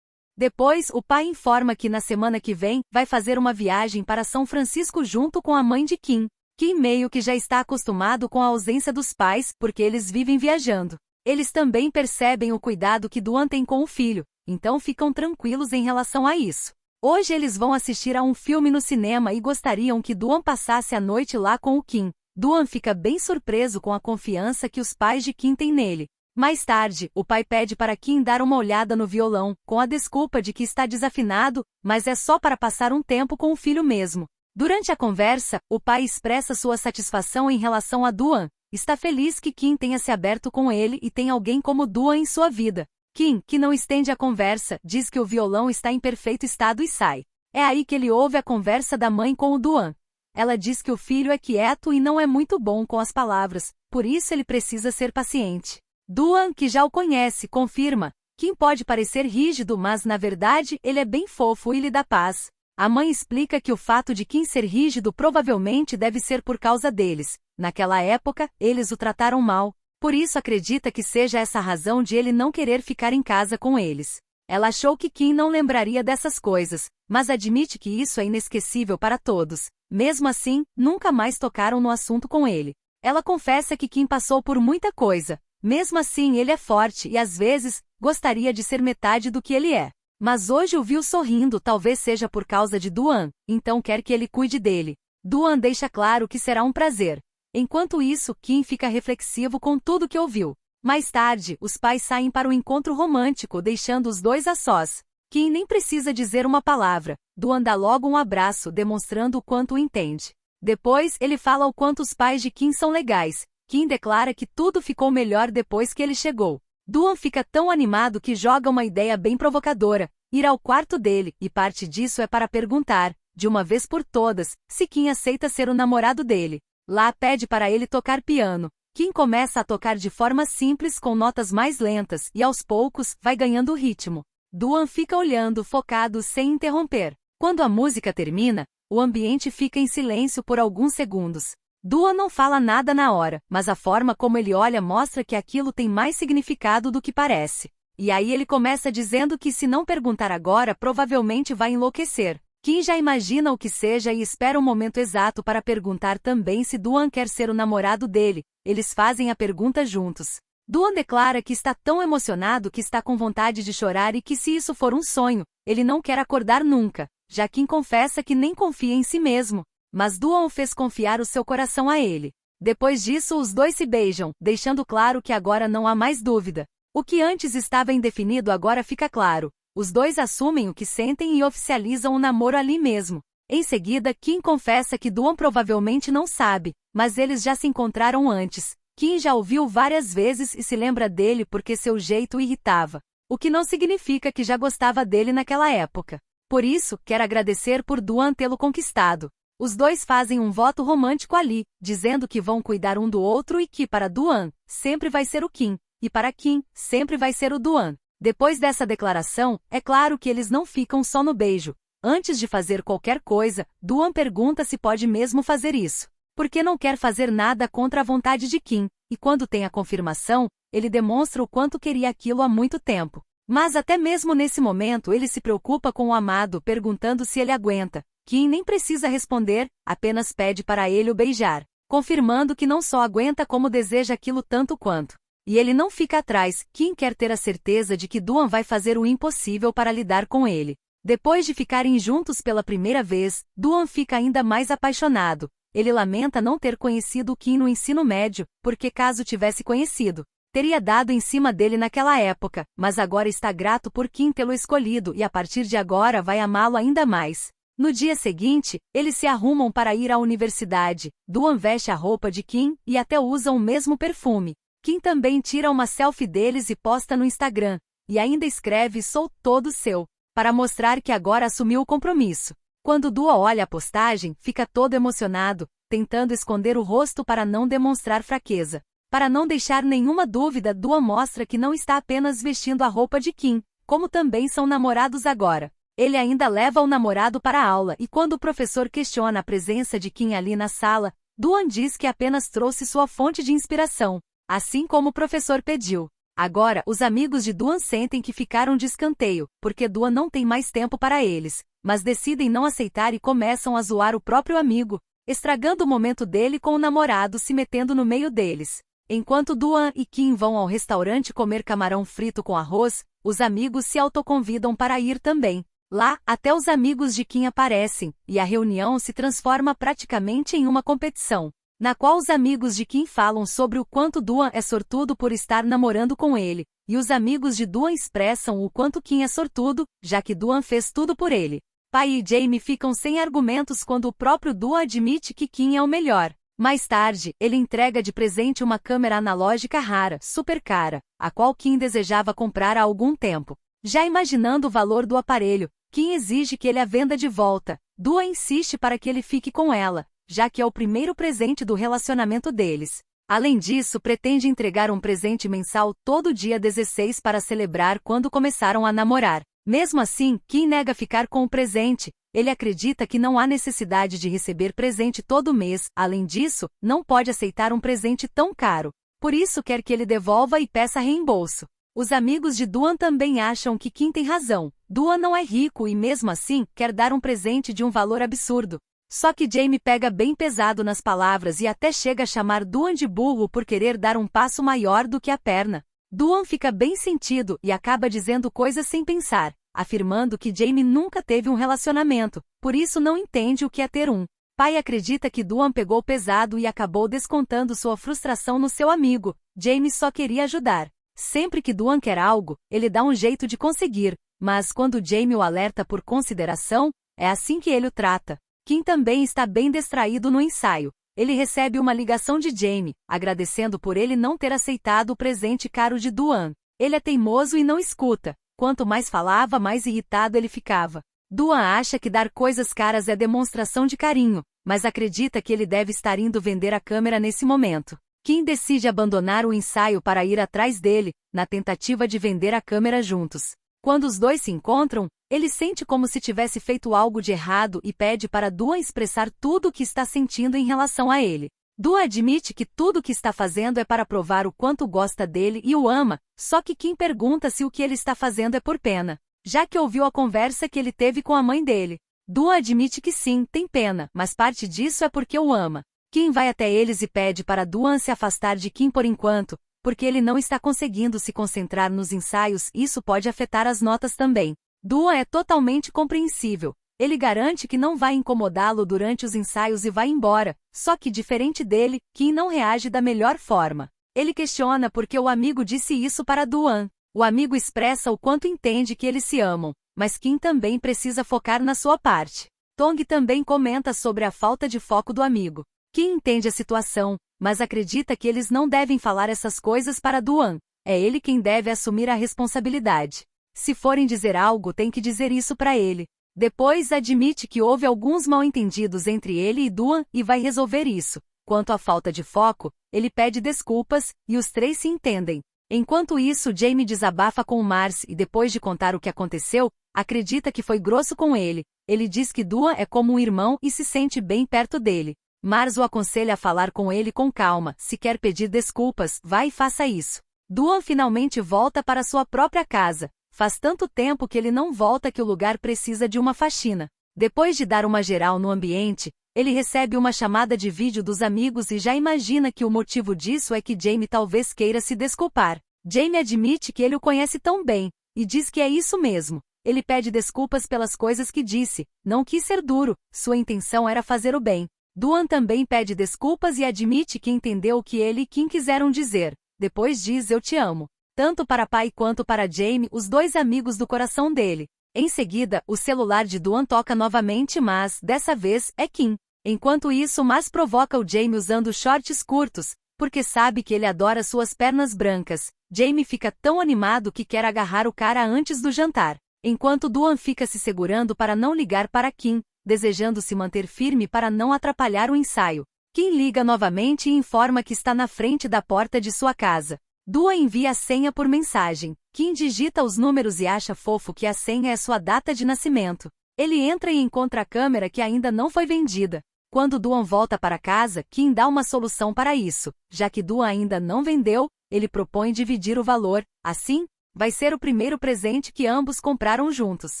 Depois, o pai informa que na semana que vem, vai fazer uma viagem para São Francisco junto com a mãe de Kim. Kim meio que já está acostumado com a ausência dos pais, porque eles vivem viajando. Eles também percebem o cuidado que Dooan tem com o filho, então ficam tranquilos em relação a isso. Hoje eles vão assistir a um filme no cinema e gostariam que Dooan passasse a noite lá com o Kim. Dooan fica bem surpreso com a confiança que os pais de Kim têm nele. Mais tarde, o pai pede para Kim dar uma olhada no violão, com a desculpa de que está desafinado, mas é só para passar um tempo com o filho mesmo. Durante a conversa, o pai expressa sua satisfação em relação a Dooan. Está feliz que Kim tenha se aberto com ele e tem alguém como Dooan em sua vida. Kim, que não estende a conversa, diz que o violão está em perfeito estado e sai. É aí que ele ouve a conversa da mãe com o Dooan. Ela diz que o filho é quieto e não é muito bom com as palavras, por isso ele precisa ser paciente. Dooan, que já o conhece, confirma. Kim pode parecer rígido, mas na verdade ele é bem fofo e lhe dá paz. A mãe explica que o fato de Kim ser rígido provavelmente deve ser por causa deles. Naquela época, eles o trataram mal, por isso acredita que seja essa a razão de ele não querer ficar em casa com eles. Ela achou que Kim não lembraria dessas coisas, mas admite que isso é inesquecível para todos. Mesmo assim, nunca mais tocaram no assunto com ele. Ela confessa que Kim passou por muita coisa. Mesmo assim, ele é forte e às vezes, gostaria de ser metade do que ele é. Mas hoje o viu sorrindo, talvez seja por causa de Dooan, então quer que ele cuide dele. Dooan deixa claro que será um prazer. Enquanto isso, Kim fica reflexivo com tudo que ouviu. Mais tarde, os pais saem para um encontro romântico, deixando os dois a sós. Kim nem precisa dizer uma palavra. Dooan dá logo um abraço, demonstrando o quanto o entende. Depois, ele fala o quanto os pais de Kim são legais. Kim declara que tudo ficou melhor depois que ele chegou. Dooan fica tão animado que joga uma ideia bem provocadora, ir ao quarto dele, e parte disso é para perguntar, de uma vez por todas, se Kim aceita ser o namorado dele. Lá pede para ele tocar piano. Kim começa a tocar de forma simples com notas mais lentas e aos poucos vai ganhando o ritmo. Dooan fica olhando, focado sem interromper. Quando a música termina, o ambiente fica em silêncio por alguns segundos. Dooan não fala nada na hora, mas a forma como ele olha mostra que aquilo tem mais significado do que parece. E aí ele começa dizendo que se não perguntar agora provavelmente vai enlouquecer. Kim já imagina o que seja e espera o momento exato para perguntar também se Dooan quer ser o namorado dele. Eles fazem a pergunta juntos. Dooan declara que está tão emocionado que está com vontade de chorar e que se isso for um sonho, ele não quer acordar nunca. Já Kim confessa que nem confia em si mesmo. Mas Dooan o fez confiar o seu coração a ele. Depois disso, os dois se beijam, deixando claro que agora não há mais dúvida. O que antes estava indefinido agora fica claro. Os dois assumem o que sentem e oficializam o namoro ali mesmo. Em seguida, Kim confessa que Dooan provavelmente não sabe, mas eles já se encontraram antes. Kim já o viu várias vezes e se lembra dele porque seu jeito o irritava. O que não significa que já gostava dele naquela época. Por isso, quer agradecer por Dooan tê-lo conquistado. Os dois fazem um voto romântico ali, dizendo que vão cuidar um do outro e que para Dooan, sempre vai ser o Kim, e para Kim, sempre vai ser o Dooan. Depois dessa declaração, é claro que eles não ficam só no beijo. Antes de fazer qualquer coisa, Dooan pergunta se pode mesmo fazer isso. Porque não quer fazer nada contra a vontade de Kim, e quando tem a confirmação, ele demonstra o quanto queria aquilo há muito tempo. Mas até mesmo nesse momento ele se preocupa com o amado, perguntando se ele aguenta. Kim nem precisa responder, apenas pede para ele o beijar, confirmando que não só aguenta como deseja aquilo tanto quanto. E ele não fica atrás, Kim quer ter a certeza de que Dooan vai fazer o impossível para lidar com ele. Depois de ficarem juntos pela primeira vez, Dooan fica ainda mais apaixonado. Ele lamenta não ter conhecido Kim no ensino médio, porque caso tivesse conhecido, teria dado em cima dele naquela época, mas agora está grato por Kim tê-lo escolhido e a partir de agora vai amá-lo ainda mais. No dia seguinte, eles se arrumam para ir à universidade. Duan veste a roupa de Kim e até usam o mesmo perfume. Kim também tira uma selfie deles e posta no Instagram. E ainda escreve "Sou todo seu", para mostrar que agora assumiu o compromisso. Quando Duan olha a postagem, fica todo emocionado, tentando esconder o rosto para não demonstrar fraqueza. Para não deixar nenhuma dúvida, Duan mostra que não está apenas vestindo a roupa de Kim, como também são namorados agora. Ele ainda leva o namorado para a aula e quando o professor questiona a presença de Kim ali na sala, Duan diz que apenas trouxe sua fonte de inspiração, assim como o professor pediu. Agora, os amigos de Duan sentem que ficaram de escanteio, porque Duan não tem mais tempo para eles, mas decidem não aceitar e começam a zoar o próprio amigo, estragando o momento dele com o namorado se metendo no meio deles. Enquanto Duan e Kim vão ao restaurante comer camarão frito com arroz, os amigos se autoconvidam para ir também. Lá, até os amigos de Kim aparecem, e a reunião se transforma praticamente em uma competição, na qual os amigos de Kim falam sobre o quanto Duan é sortudo por estar namorando com ele, e os amigos de Duan expressam o quanto Kim é sortudo, já que Duan fez tudo por ele. Pai e Jamie ficam sem argumentos quando o próprio Duan admite que Kim é o melhor. Mais tarde, ele entrega de presente uma câmera analógica rara, super cara, a qual Kim desejava comprar há algum tempo. Já imaginando o valor do aparelho, Kim exige que ele a venda de volta. Duan insiste para que ele fique com ela, já que é o primeiro presente do relacionamento deles. Além disso, pretende entregar um presente mensal todo dia 16 para celebrar quando começaram a namorar. Mesmo assim, Kim nega ficar com o presente. Ele acredita que não há necessidade de receber presente todo mês, além disso, não pode aceitar um presente tão caro. Por isso quer que ele devolva e peça reembolso. Os amigos de Duan também acham que Kim tem razão. Duan não é rico e mesmo assim, quer dar um presente de um valor absurdo. Só que Jamie pega bem pesado nas palavras e até chega a chamar Duan de burro por querer dar um passo maior do que a perna. Duan fica bem sentido e acaba dizendo coisas sem pensar, afirmando que Jamie nunca teve um relacionamento, por isso não entende o que é ter um. Pai acredita que Duan pegou pesado e acabou descontando sua frustração no seu amigo. Jamie só queria ajudar. Sempre que Duan quer algo, ele dá um jeito de conseguir, mas quando Jamie o alerta por consideração, é assim que ele o trata. Kim também está bem distraído no ensaio. Ele recebe uma ligação de Jamie, agradecendo por ele não ter aceitado o presente caro de Duan. Ele é teimoso e não escuta. Quanto mais falava, mais irritado ele ficava. Duan acha que dar coisas caras é demonstração de carinho, mas acredita que ele deve estar indo vender a câmera nesse momento. Kim decide abandonar o ensaio para ir atrás dele, na tentativa de vender a câmera juntos. Quando os dois se encontram, ele sente como se tivesse feito algo de errado e pede para Duan expressar tudo o que está sentindo em relação a ele. Duan admite que tudo o que está fazendo é para provar o quanto gosta dele e o ama, só que Kim pergunta se o que ele está fazendo é por pena, já que ouviu a conversa que ele teve com a mãe dele. Duan admite que sim, tem pena, mas parte disso é porque o ama. Kim vai até eles e pede para Duan se afastar de Kim por enquanto, porque ele não está conseguindo se concentrar nos ensaios e isso pode afetar as notas também. Duan é totalmente compreensível. Ele garante que não vai incomodá-lo durante os ensaios e vai embora, só que diferente dele, Kim não reage da melhor forma. Ele questiona por que o amigo disse isso para Duan. O amigo expressa o quanto entende que eles se amam, mas Kim também precisa focar na sua parte. Tong também comenta sobre a falta de foco do amigo. Kim entende a situação, mas acredita que eles não devem falar essas coisas para Duan. É ele quem deve assumir a responsabilidade. Se forem dizer algo, tem que dizer isso para ele. Depois admite que houve alguns mal-entendidos entre ele e Duan e vai resolver isso. Quanto à falta de foco, ele pede desculpas e os três se entendem. Enquanto isso, Jamie desabafa com o Mars e depois de contar o que aconteceu, acredita que foi grosso com ele. Ele diz que Duan é como um irmão e se sente bem perto dele. Mars o aconselha a falar com ele com calma. Se quer pedir desculpas, vá e faça isso. Duan finalmente volta para sua própria casa. Faz tanto tempo que ele não volta que o lugar precisa de uma faxina. Depois de dar uma geral no ambiente, ele recebe uma chamada de vídeo dos amigos e já imagina que o motivo disso é que Jamie talvez queira se desculpar. Jamie admite que ele o conhece tão bem, e diz que é isso mesmo. Ele pede desculpas pelas coisas que disse, não quis ser duro, sua intenção era fazer o bem. Duan também pede desculpas e admite que entendeu o que ele e Kim quiseram dizer. Depois diz eu te amo. Tanto para pai quanto para Jamie, os dois amigos do coração dele. Em seguida, o celular de Duan toca novamente, mas, dessa vez, é Kim. Enquanto isso, Mas provoca o Jamie usando shorts curtos, porque sabe que ele adora suas pernas brancas. Jamie fica tão animado que quer agarrar o cara antes do jantar, enquanto Duan fica se segurando para não ligar para Kim, desejando se manter firme para não atrapalhar o ensaio. Kim liga novamente e informa que está na frente da porta de sua casa. Duan envia a senha por mensagem. Kim digita os números e acha fofo que a senha é sua data de nascimento. Ele entra e encontra a câmera que ainda não foi vendida. Quando Duan volta para casa, Kim dá uma solução para isso. Já que Duan ainda não vendeu, ele propõe dividir o valor. Assim, vai ser o primeiro presente que ambos compraram juntos.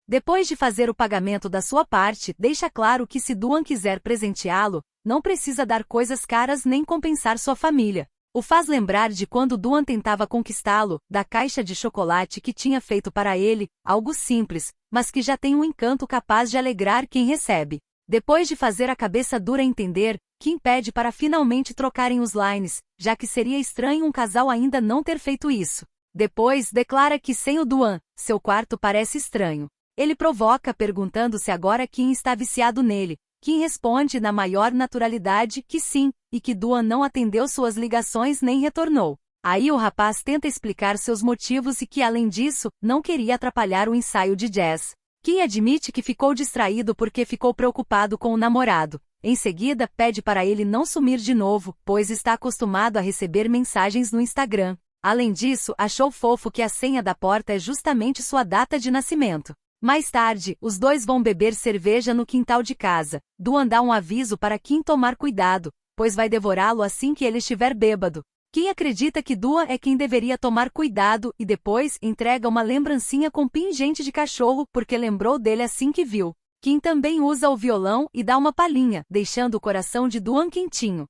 Depois de fazer o pagamento da sua parte, deixa claro que se Duan quiser presenteá-lo, não precisa dar coisas caras nem compensar sua família. O faz lembrar de quando Duan tentava conquistá-lo, da caixa de chocolate que tinha feito para ele, algo simples, mas que já tem um encanto capaz de alegrar quem recebe. Depois de fazer a cabeça dura entender, Kim pede para finalmente trocarem os lines, já que seria estranho um casal ainda não ter feito isso. Depois, declara que sem o Duan, seu quarto parece estranho. Ele provoca perguntando se agora Kim está viciado nele. Kim responde na maior naturalidade que sim, e que Duan não atendeu suas ligações nem retornou. Aí o rapaz tenta explicar seus motivos e que, além disso, não queria atrapalhar o ensaio de jazz. Kim admite que ficou distraído porque ficou preocupado com o namorado. Em seguida, pede para ele não sumir de novo, pois está acostumado a receber mensagens no Instagram. Além disso, achou fofo que a senha da porta é justamente sua data de nascimento. Mais tarde, os dois vão beber cerveja no quintal de casa. Duan dá um aviso para Kim tomar cuidado, pois vai devorá-lo assim que ele estiver bêbado. Kim acredita que Duan é quem deveria tomar cuidado e depois entrega uma lembrancinha com pingente de cachorro porque lembrou dele assim que viu. Kim também usa o violão e dá uma palhinha, deixando o coração de Duan quentinho.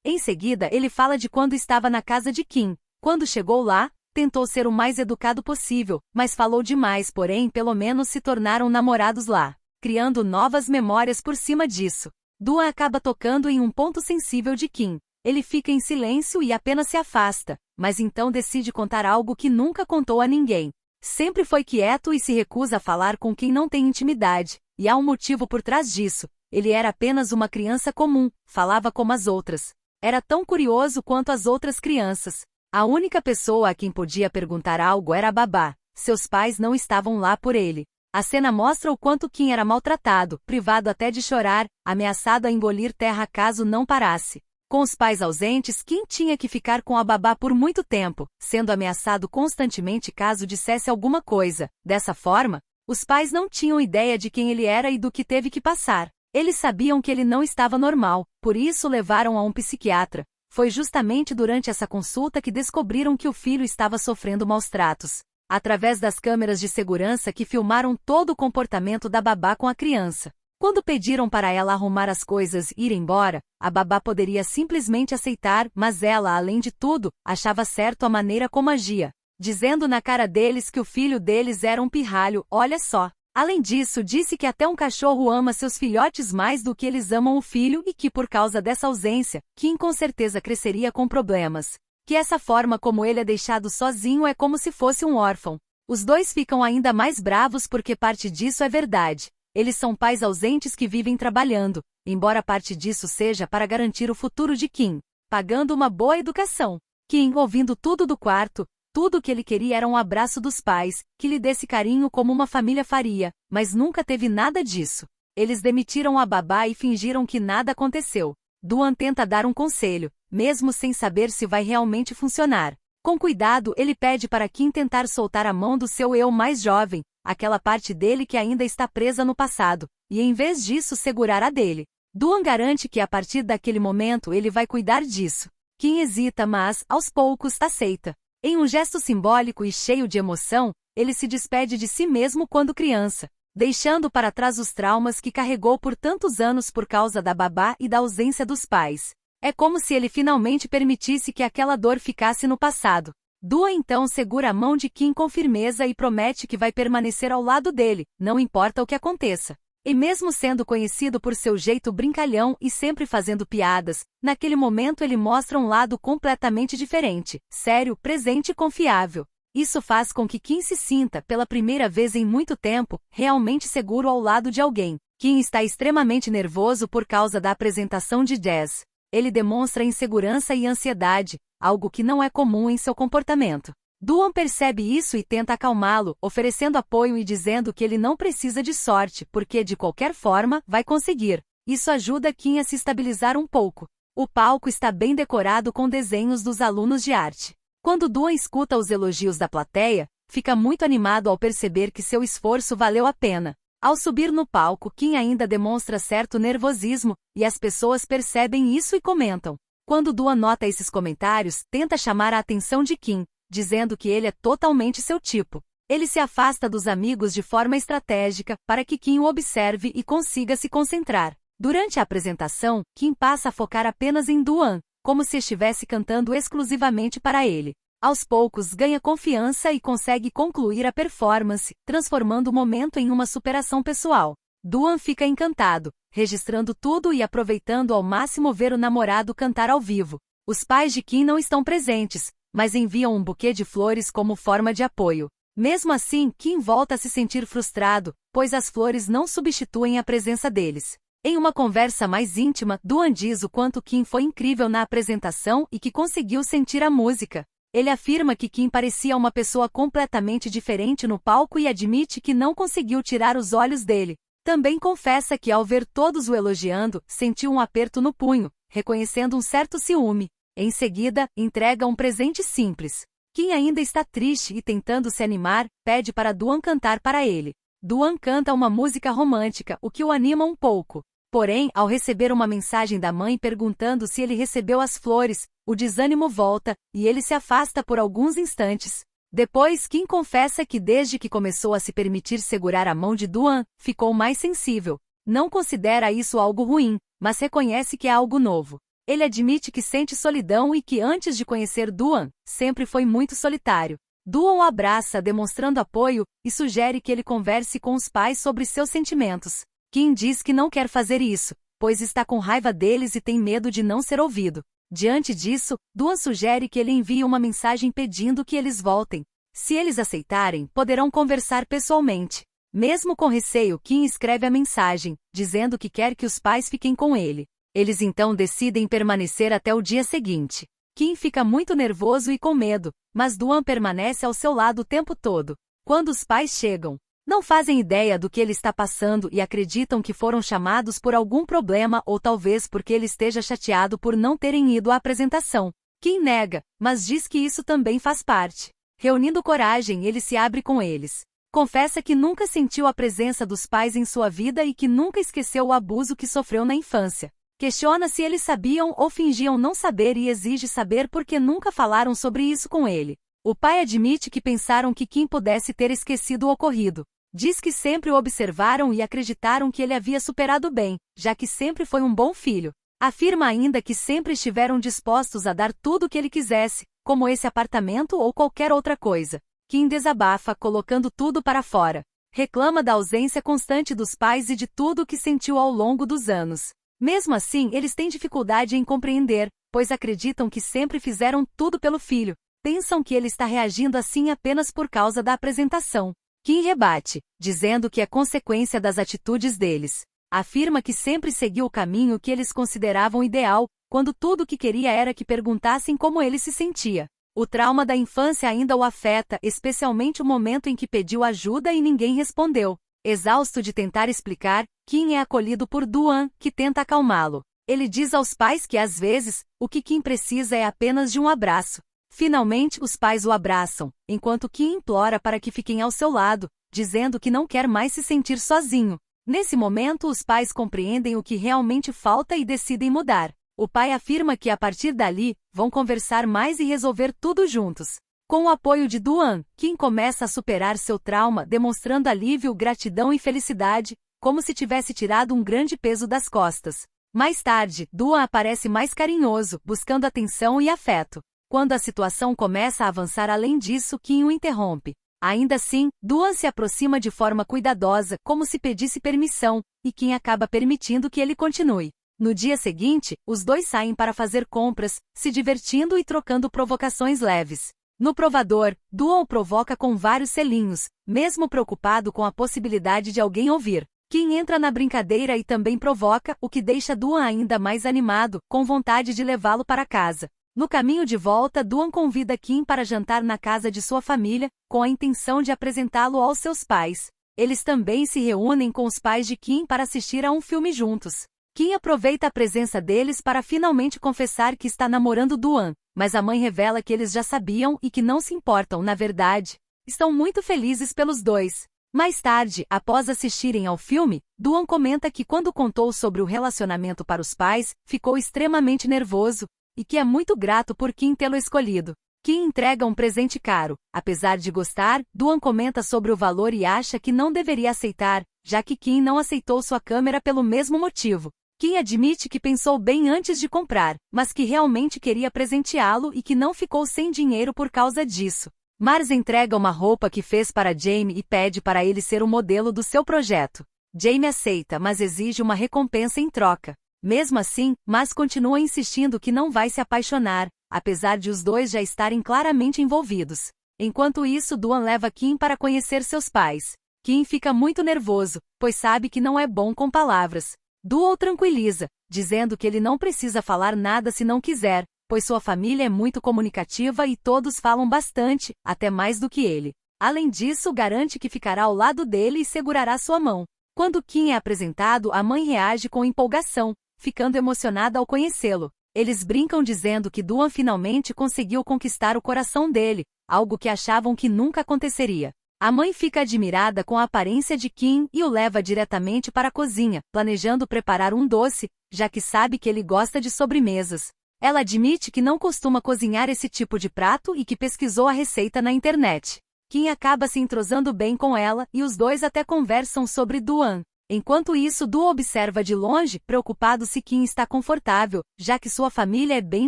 Em seguida, ele fala de quando estava na casa de Kim. Quando chegou lá, tentou ser o mais educado possível, mas falou demais, porém pelo menos se tornaram namorados lá, criando novas memórias por cima disso. Duan acaba tocando em um ponto sensível de Kim. Ele fica em silêncio e apenas se afasta, mas então decide contar algo que nunca contou a ninguém. Sempre foi quieto e se recusa a falar com quem não tem intimidade, e há um motivo por trás disso. Ele era apenas uma criança comum, falava como as outras. Era tão curioso quanto as outras crianças. A única pessoa a quem podia perguntar algo era a babá. Seus pais não estavam lá por ele. A cena mostra o quanto Kim era maltratado, privado até de chorar, ameaçado a engolir terra caso não parasse. Com os pais ausentes, Kim tinha que ficar com a babá por muito tempo, sendo ameaçado constantemente caso dissesse alguma coisa. Dessa forma, os pais não tinham ideia de quem ele era e do que teve que passar. Eles sabiam que ele não estava normal, por isso levaram a um psiquiatra. Foi justamente durante essa consulta que descobriram que o filho estava sofrendo maus tratos. Através das câmeras de segurança que filmaram todo o comportamento da babá com a criança. Quando pediram para ela arrumar as coisas e ir embora, a babá poderia simplesmente aceitar, mas ela, além de tudo, achava certo a maneira como agia, dizendo na cara deles que o filho deles era um pirralho, olha só. Além disso, disse que até um cachorro ama seus filhotes mais do que eles amam o filho e que por causa dessa ausência, Kim com certeza cresceria com problemas. Que essa forma como ele é deixado sozinho é como se fosse um órfão. Os dois ficam ainda mais bravos porque parte disso é verdade. Eles são pais ausentes que vivem trabalhando, embora parte disso seja para garantir o futuro de Kim, pagando uma boa educação. Kim, ouvindo tudo do quarto, tudo o que ele queria era um abraço dos pais, que lhe desse carinho como uma família faria, mas nunca teve nada disso. Eles demitiram a babá e fingiram que nada aconteceu. Duan tenta dar um conselho, mesmo sem saber se vai realmente funcionar. Com cuidado, ele pede para Kim tentar soltar a mão do seu eu mais jovem, aquela parte dele que ainda está presa no passado, e em vez disso segurar a dele. Duan garante que a partir daquele momento ele vai cuidar disso. Kim hesita, mas, aos poucos, aceita. Em um gesto simbólico e cheio de emoção, ele se despede de si mesmo quando criança, deixando para trás os traumas que carregou por tantos anos por causa da babá e da ausência dos pais. É como se ele finalmente permitisse que aquela dor ficasse no passado. Duan então segura a mão de Kim com firmeza e promete que vai permanecer ao lado dele, não importa o que aconteça. E mesmo sendo conhecido por seu jeito brincalhão e sempre fazendo piadas, naquele momento ele mostra um lado completamente diferente, sério, presente e confiável. Isso faz com que Kim se sinta, pela primeira vez em muito tempo, realmente seguro ao lado de alguém. Kim está extremamente nervoso por causa da apresentação de Jazz. Ele demonstra insegurança e ansiedade, algo que não é comum em seu comportamento. Doohan percebe isso e tenta acalmá-lo, oferecendo apoio e dizendo que ele não precisa de sorte, porque de qualquer forma, vai conseguir. Isso ajuda Kim a se estabilizar um pouco. O palco está bem decorado com desenhos dos alunos de arte. Quando Doohan escuta os elogios da plateia, fica muito animado ao perceber que seu esforço valeu a pena. Ao subir no palco, Kim ainda demonstra certo nervosismo, e as pessoas percebem isso e comentam. Quando Doohan nota esses comentários, tenta chamar a atenção de Kim, dizendo que ele é totalmente seu tipo. Ele se afasta dos amigos de forma estratégica, para que Kim o observe e consiga se concentrar. Durante a apresentação, Kim passa a focar apenas em Doohan, como se estivesse cantando exclusivamente para ele. Aos poucos ganha confiança e consegue concluir a performance, transformando o momento em uma superação pessoal. Doohan fica encantado, registrando tudo e aproveitando ao máximo ver o namorado cantar ao vivo. Os pais de Kim não estão presentes, mas enviam um buquê de flores como forma de apoio. Mesmo assim, Kim volta a se sentir frustrado, pois as flores não substituem a presença deles. Em uma conversa mais íntima, Doohan diz o quanto Kim foi incrível na apresentação e que conseguiu sentir a música. Ele afirma que Kim parecia uma pessoa completamente diferente no palco e admite que não conseguiu tirar os olhos dele. Também confessa que ao ver todos o elogiando, sentiu um aperto no punho, reconhecendo um certo ciúme. Em seguida, entrega um presente simples. Kim ainda está triste e tentando se animar, pede para Doohan cantar para ele. Doohan canta uma música romântica, o que o anima um pouco. Porém, ao receber uma mensagem da mãe perguntando se ele recebeu as flores, o desânimo volta, e ele se afasta por alguns instantes. Depois, Kim confessa que desde que começou a se permitir segurar a mão de Doohan, ficou mais sensível. Não considera isso algo ruim, mas reconhece que é algo novo. Ele admite que sente solidão e que antes de conhecer Doohan, sempre foi muito solitário. Doohan o abraça, demonstrando apoio, e sugere que ele converse com os pais sobre seus sentimentos. Kim diz que não quer fazer isso, pois está com raiva deles e tem medo de não ser ouvido. Diante disso, Doohan sugere que ele envie uma mensagem pedindo que eles voltem. Se eles aceitarem, poderão conversar pessoalmente. Mesmo com receio, Kim escreve a mensagem, dizendo que quer que os pais fiquem com ele. Eles então decidem permanecer até o dia seguinte. Kim fica muito nervoso e com medo, mas Doohan permanece ao seu lado o tempo todo. Quando os pais chegam, não fazem ideia do que ele está passando e acreditam que foram chamados por algum problema ou talvez porque ele esteja chateado por não terem ido à apresentação. Kim nega, mas diz que isso também faz parte. Reunindo coragem, ele se abre com eles. Confessa que nunca sentiu a presença dos pais em sua vida e que nunca esqueceu o abuso que sofreu na infância. Questiona se eles sabiam ou fingiam não saber e exige saber porque nunca falaram sobre isso com ele. O pai admite que pensaram que Kim pudesse ter esquecido o ocorrido. Diz que sempre o observaram e acreditaram que ele havia superado bem, já que sempre foi um bom filho. Afirma ainda que sempre estiveram dispostos a dar tudo o que ele quisesse, como esse apartamento ou qualquer outra coisa. Kim desabafa, colocando tudo para fora. Reclama da ausência constante dos pais e de tudo o que sentiu ao longo dos anos. Mesmo assim, eles têm dificuldade em compreender, pois acreditam que sempre fizeram tudo pelo filho. Pensam que ele está reagindo assim apenas por causa da apresentação. Kim rebate, dizendo que é consequência das atitudes deles. Afirma que sempre seguiu o caminho que eles consideravam ideal, quando tudo o que queria era que perguntassem como ele se sentia. O trauma da infância ainda o afeta, especialmente o momento em que pediu ajuda e ninguém respondeu. Exausto de tentar explicar, Kim é acolhido por Doohan, que tenta acalmá-lo. Ele diz aos pais que às vezes, o que Kim precisa é apenas de um abraço. Finalmente, os pais o abraçam, enquanto Kim implora para que fiquem ao seu lado, dizendo que não quer mais se sentir sozinho. Nesse momento, os pais compreendem o que realmente falta e decidem mudar. O pai afirma que a partir dali, vão conversar mais e resolver tudo juntos. Com o apoio de Doohan, Kim começa a superar seu trauma, demonstrando alívio, gratidão e felicidade, como se tivesse tirado um grande peso das costas. Mais tarde, Doohan aparece mais carinhoso, buscando atenção e afeto. Quando a situação começa a avançar além disso, Kim o interrompe. Ainda assim, Doohan se aproxima de forma cuidadosa, como se pedisse permissão, e Kim acaba permitindo que ele continue. No dia seguinte, os dois saem para fazer compras, se divertindo e trocando provocações leves. No provador, Duan o provoca com vários selinhos, mesmo preocupado com a possibilidade de alguém ouvir. Kim entra na brincadeira e também provoca, o que deixa Duan ainda mais animado, com vontade de levá-lo para casa. No caminho de volta, Duan convida Kim para jantar na casa de sua família, com a intenção de apresentá-lo aos seus pais. Eles também se reúnem com os pais de Kim para assistir a um filme juntos. Kim aproveita a presença deles para finalmente confessar que está namorando Duan, mas a mãe revela que eles já sabiam e que não se importam, na verdade. Estão muito felizes pelos dois. Mais tarde, após assistirem ao filme, Duan comenta que quando contou sobre o relacionamento para os pais, ficou extremamente nervoso, e que é muito grato por Kim tê-lo escolhido. Kim entrega um presente caro. Apesar de gostar, Duan comenta sobre o valor e acha que não deveria aceitar, já que Kim não aceitou sua câmera pelo mesmo motivo. Kim admite que pensou bem antes de comprar, mas que realmente queria presenteá-lo e que não ficou sem dinheiro por causa disso. Mars entrega uma roupa que fez para Jamie e pede para ele ser o modelo do seu projeto. Jamie aceita, mas exige uma recompensa em troca. Mesmo assim, Mars continua insistindo que não vai se apaixonar, apesar de os dois já estarem claramente envolvidos. Enquanto isso, Duan leva Kim para conhecer seus pais. Kim fica muito nervoso, pois sabe que não é bom com palavras. Duan o tranquiliza, dizendo que ele não precisa falar nada se não quiser, pois sua família é muito comunicativa e todos falam bastante, até mais do que ele. Além disso, garante que ficará ao lado dele e segurará sua mão. Quando Kim é apresentado, a mãe reage com empolgação, ficando emocionada ao conhecê-lo. Eles brincam dizendo que Duan finalmente conseguiu conquistar o coração dele, algo que achavam que nunca aconteceria. A mãe fica admirada com a aparência de Kim e o leva diretamente para a cozinha, planejando preparar um doce, já que sabe que ele gosta de sobremesas. Ela admite que não costuma cozinhar esse tipo de prato e que pesquisou a receita na internet. Kim acaba se entrosando bem com ela e os dois até conversam sobre Duan. Enquanto isso, Duan observa de longe, preocupado se Kim está confortável, já que sua família é bem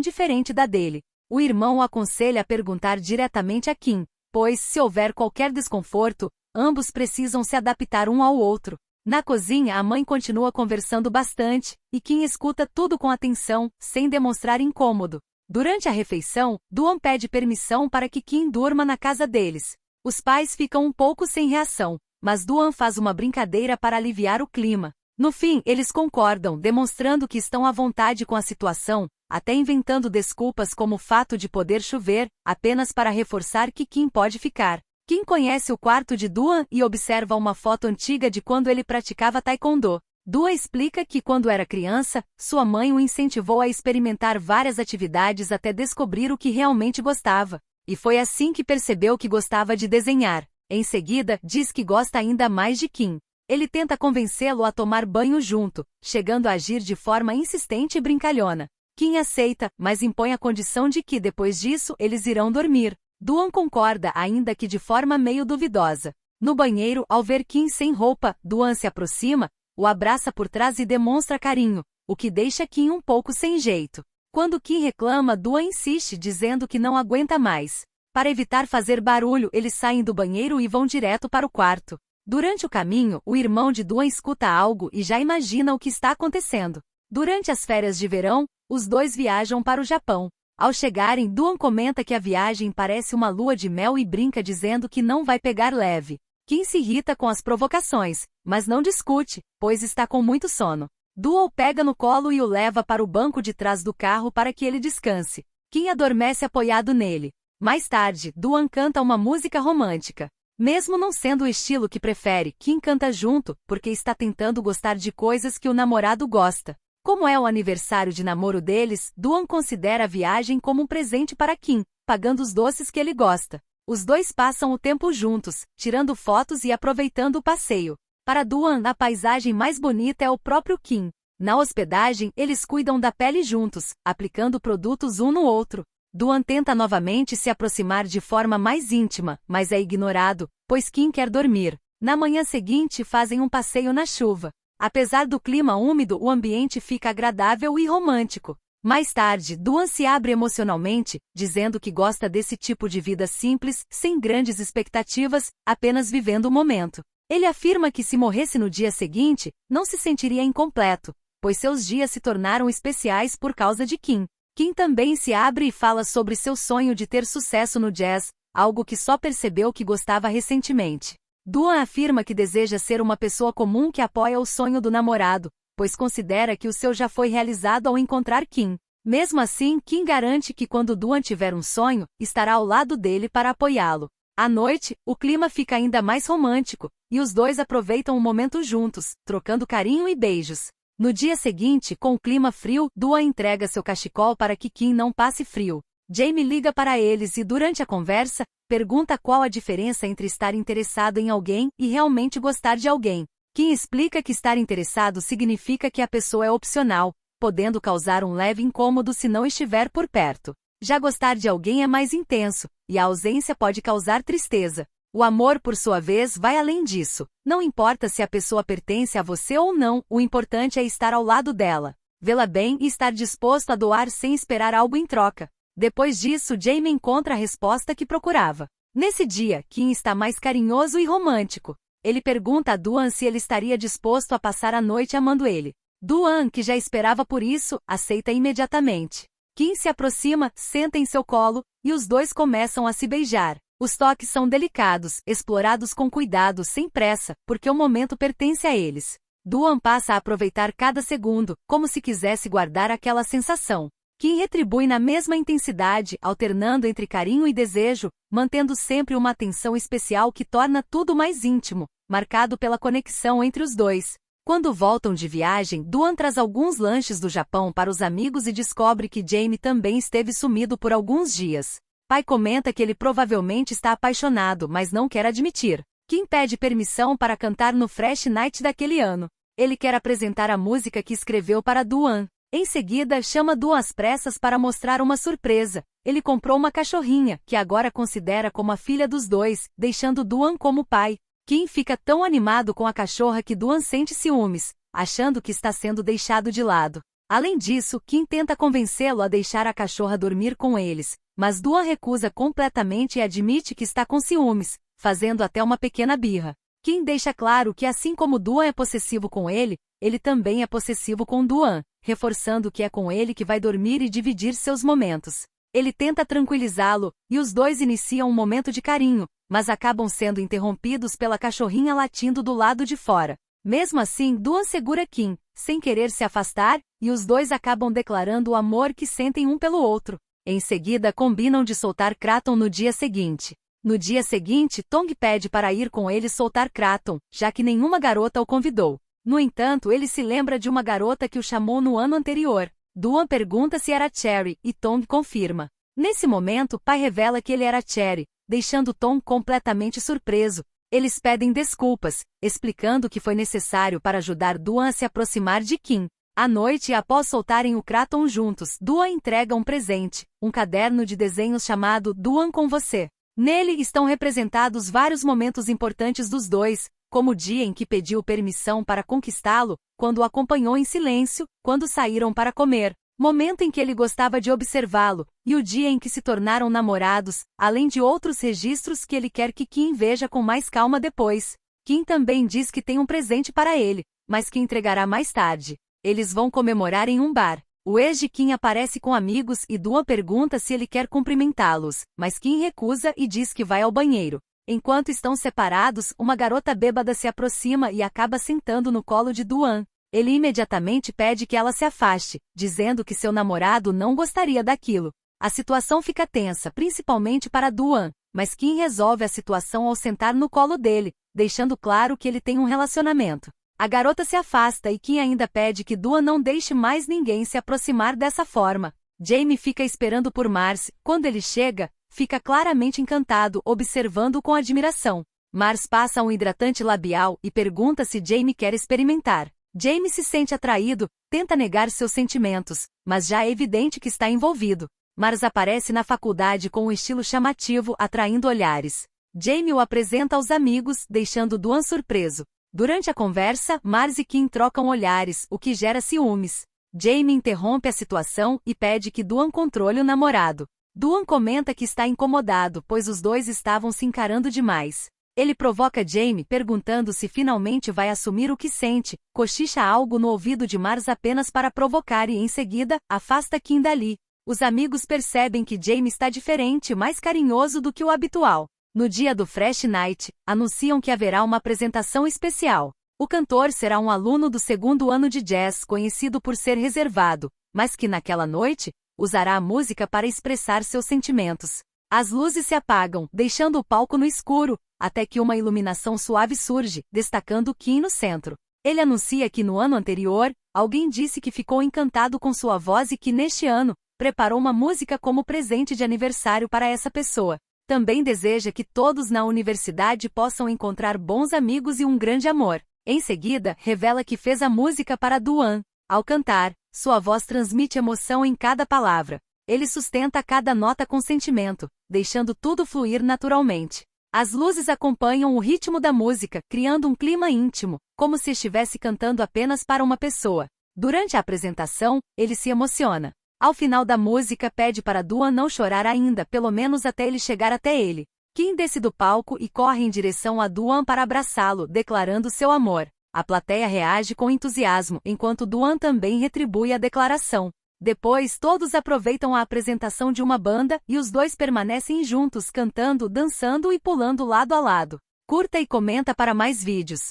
diferente da dele. O irmão o aconselha a perguntar diretamente a Kim, pois, se houver qualquer desconforto, ambos precisam se adaptar um ao outro. Na cozinha, a mãe continua conversando bastante, e Kim escuta tudo com atenção, sem demonstrar incômodo. Durante a refeição, Duan pede permissão para que Kim durma na casa deles. Os pais ficam um pouco sem reação, mas Duan faz uma brincadeira para aliviar o clima. No fim, eles concordam, demonstrando que estão à vontade com a situação, até inventando desculpas como o fato de poder chover, apenas para reforçar que Kim pode ficar. Kim conhece o quarto de Duan e observa uma foto antiga de quando ele praticava taekwondo. Duan explica que quando era criança, sua mãe o incentivou a experimentar várias atividades até descobrir o que realmente gostava. E foi assim que percebeu que gostava de desenhar. Em seguida, diz que gosta ainda mais de Kim. Ele tenta convencê-lo a tomar banho junto, chegando a agir de forma insistente e brincalhona. Kim aceita, mas impõe a condição de que depois disso eles irão dormir. Duan concorda, ainda que de forma meio duvidosa. No banheiro, ao ver Kim sem roupa, Duan se aproxima, o abraça por trás e demonstra carinho, o que deixa Kim um pouco sem jeito. Quando Kim reclama, Duan insiste, dizendo que não aguenta mais. Para evitar fazer barulho, eles saem do banheiro e vão direto para o quarto. Durante o caminho, o irmão de Duan escuta algo e já imagina o que está acontecendo. Durante as férias de verão, os dois viajam para o Japão. Ao chegarem, Duan comenta que a viagem parece uma lua de mel e brinca dizendo que não vai pegar leve. Kim se irrita com as provocações, mas não discute, pois está com muito sono. Duan o pega no colo e o leva para o banco de trás do carro para que ele descanse. Kim adormece apoiado nele. Mais tarde, Duan canta uma música romântica. Mesmo não sendo o estilo que prefere, Kim canta junto, porque está tentando gostar de coisas que o namorado gosta. Como é o aniversário de namoro deles, Duan considera a viagem como um presente para Kim, pagando os doces que ele gosta. Os dois passam o tempo juntos, tirando fotos e aproveitando o passeio. Para Duan, a paisagem mais bonita é o próprio Kim. Na hospedagem, eles cuidam da pele juntos, aplicando produtos um no outro. Duan tenta novamente se aproximar de forma mais íntima, mas é ignorado, pois Kim quer dormir. Na manhã seguinte, fazem um passeio na chuva. Apesar do clima úmido, o ambiente fica agradável e romântico. Mais tarde, Duan se abre emocionalmente, dizendo que gosta desse tipo de vida simples, sem grandes expectativas, apenas vivendo o momento. Ele afirma que se morresse no dia seguinte, não se sentiria incompleto, pois seus dias se tornaram especiais por causa de Kim. Kim também se abre e fala sobre seu sonho de ter sucesso no jazz, algo que só percebeu que gostava recentemente. Duan afirma que deseja ser uma pessoa comum que apoia o sonho do namorado, pois considera que o seu já foi realizado ao encontrar Kim. Mesmo assim, Kim garante que quando Duan tiver um sonho, estará ao lado dele para apoiá-lo. À noite, o clima fica ainda mais romântico, e os dois aproveitam o momento juntos, trocando carinho e beijos. No dia seguinte, com o clima frio, Duan entrega seu cachecol para que Kim não passe frio. Jamie liga para eles e, durante a conversa, pergunta qual a diferença entre estar interessado em alguém e realmente gostar de alguém. Kim explica que estar interessado significa que a pessoa é opcional, podendo causar um leve incômodo se não estiver por perto. Já gostar de alguém é mais intenso, e a ausência pode causar tristeza. O amor, por sua vez, vai além disso. Não importa se a pessoa pertence a você ou não, o importante é estar ao lado dela, vê-la bem e estar disposto a doar sem esperar algo em troca. Depois disso, Jamie encontra a resposta que procurava. Nesse dia, Kim está mais carinhoso e romântico. Ele pergunta a Duan se ele estaria disposto a passar a noite amando ele. Duan, que já esperava por isso, aceita imediatamente. Kim se aproxima, senta em seu colo, e os dois começam a se beijar. Os toques são delicados, explorados com cuidado, sem pressa, porque o momento pertence a eles. Duan passa a aproveitar cada segundo, como se quisesse guardar aquela sensação. Kim retribui na mesma intensidade, alternando entre carinho e desejo, mantendo sempre uma atenção especial que torna tudo mais íntimo, marcado pela conexão entre os dois. Quando voltam de viagem, Duan traz alguns lanches do Japão para os amigos e descobre que Jamie também esteve sumido por alguns dias. Pai comenta que ele provavelmente está apaixonado, mas não quer admitir. Kim pede permissão para cantar no Fresh Night daquele ano. Ele quer apresentar a música que escreveu para Duan. Em seguida, chama Duan às pressas para mostrar uma surpresa. Ele comprou uma cachorrinha, que agora considera como a filha dos dois, deixando Duan como pai. Kim fica tão animado com a cachorra que Duan sente ciúmes, achando que está sendo deixado de lado. Além disso, Kim tenta convencê-lo a deixar a cachorra dormir com eles, mas Duan recusa completamente e admite que está com ciúmes, fazendo até uma pequena birra. Kim deixa claro que assim como Duan é possessivo com ele também é possessivo com Duan, reforçando que é com ele que vai dormir e dividir seus momentos. Ele tenta tranquilizá-lo, e os dois iniciam um momento de carinho, mas acabam sendo interrompidos pela cachorrinha latindo do lado de fora. Mesmo assim, Duan segura Kim, sem querer se afastar, e os dois acabam declarando o amor que sentem um pelo outro. Em seguida, combinam de soltar Kraton no dia seguinte. No dia seguinte, Tong pede para ir com ele soltar Kraton, já que nenhuma garota o convidou. No entanto, ele se lembra de uma garota que o chamou no ano anterior. Duan pergunta se era Cherry, e Tong confirma. Nesse momento, pai revela que ele era Cherry, deixando Tong completamente surpreso. Eles pedem desculpas, explicando que foi necessário para ajudar Duan a se aproximar de Kim. À noite, após soltarem o Kraton juntos, Duan entrega um presente, um caderno de desenhos chamado Duan com Você. Nele estão representados vários momentos importantes dos dois, como o dia em que pediu permissão para conquistá-lo, quando o acompanhou em silêncio, quando saíram para comer, momento em que ele gostava de observá-lo, e o dia em que se tornaram namorados, além de outros registros que ele quer que Kim veja com mais calma depois. Kim também diz que tem um presente para ele, mas que entregará mais tarde. Eles vão comemorar em um bar. O ex de Kim aparece com amigos e Duan pergunta se ele quer cumprimentá-los, mas Kim recusa e diz que vai ao banheiro. Enquanto estão separados, uma garota bêbada se aproxima e acaba sentando no colo de Duan. Ele imediatamente pede que ela se afaste, dizendo que seu namorado não gostaria daquilo. A situação fica tensa, principalmente para Duan, mas Kim resolve a situação ao sentar no colo dele, deixando claro que ele tem um relacionamento. A garota se afasta e Kim ainda pede que Duan não deixe mais ninguém se aproximar dessa forma. Jamie fica esperando por Mars. Quando ele chega, fica claramente encantado, observando com admiração. Mars passa um hidratante labial e pergunta se Jamie quer experimentar. Jamie se sente atraído, tenta negar seus sentimentos, mas já é evidente que está envolvido. Mars aparece na faculdade com um estilo chamativo, atraindo olhares. Jamie o apresenta aos amigos, deixando Duan surpreso. Durante a conversa, Mars e Kim trocam olhares, o que gera ciúmes. Jamie interrompe a situação e pede que Duan controle o namorado. Duan comenta que está incomodado, pois os dois estavam se encarando demais. Ele provoca Jamie perguntando se finalmente vai assumir o que sente, cochicha algo no ouvido de Mars apenas para provocar e em seguida, afasta Kim dali. Os amigos percebem que Jamie está diferente e mais carinhoso do que o habitual. No dia do Fresh Night, anunciam que haverá uma apresentação especial. O cantor será um aluno do 2º ano de jazz conhecido por ser reservado, mas que naquela noite, usará a música para expressar seus sentimentos. As luzes se apagam, deixando o palco no escuro, até que uma iluminação suave surge, destacando Kim no centro. Ele anuncia que no ano anterior, alguém disse que ficou encantado com sua voz e que neste ano, preparou uma música como presente de aniversário para essa pessoa. Também deseja que todos na universidade possam encontrar bons amigos e um grande amor. Em seguida, revela que fez a música para Duan. Ao cantar, sua voz transmite emoção em cada palavra. Ele sustenta cada nota com sentimento, deixando tudo fluir naturalmente. As luzes acompanham o ritmo da música, criando um clima íntimo, como se estivesse cantando apenas para uma pessoa. Durante a apresentação, ele se emociona. Ao final da música, pede para Duan não chorar ainda, pelo menos até ele chegar até ele. Kim desce do palco e corre em direção a Duan para abraçá-lo, declarando seu amor. A plateia reage com entusiasmo, enquanto Duan também retribui a declaração. Depois, todos aproveitam a apresentação de uma banda e os dois permanecem juntos cantando, dançando e pulando lado a lado. Curta e comenta para mais vídeos.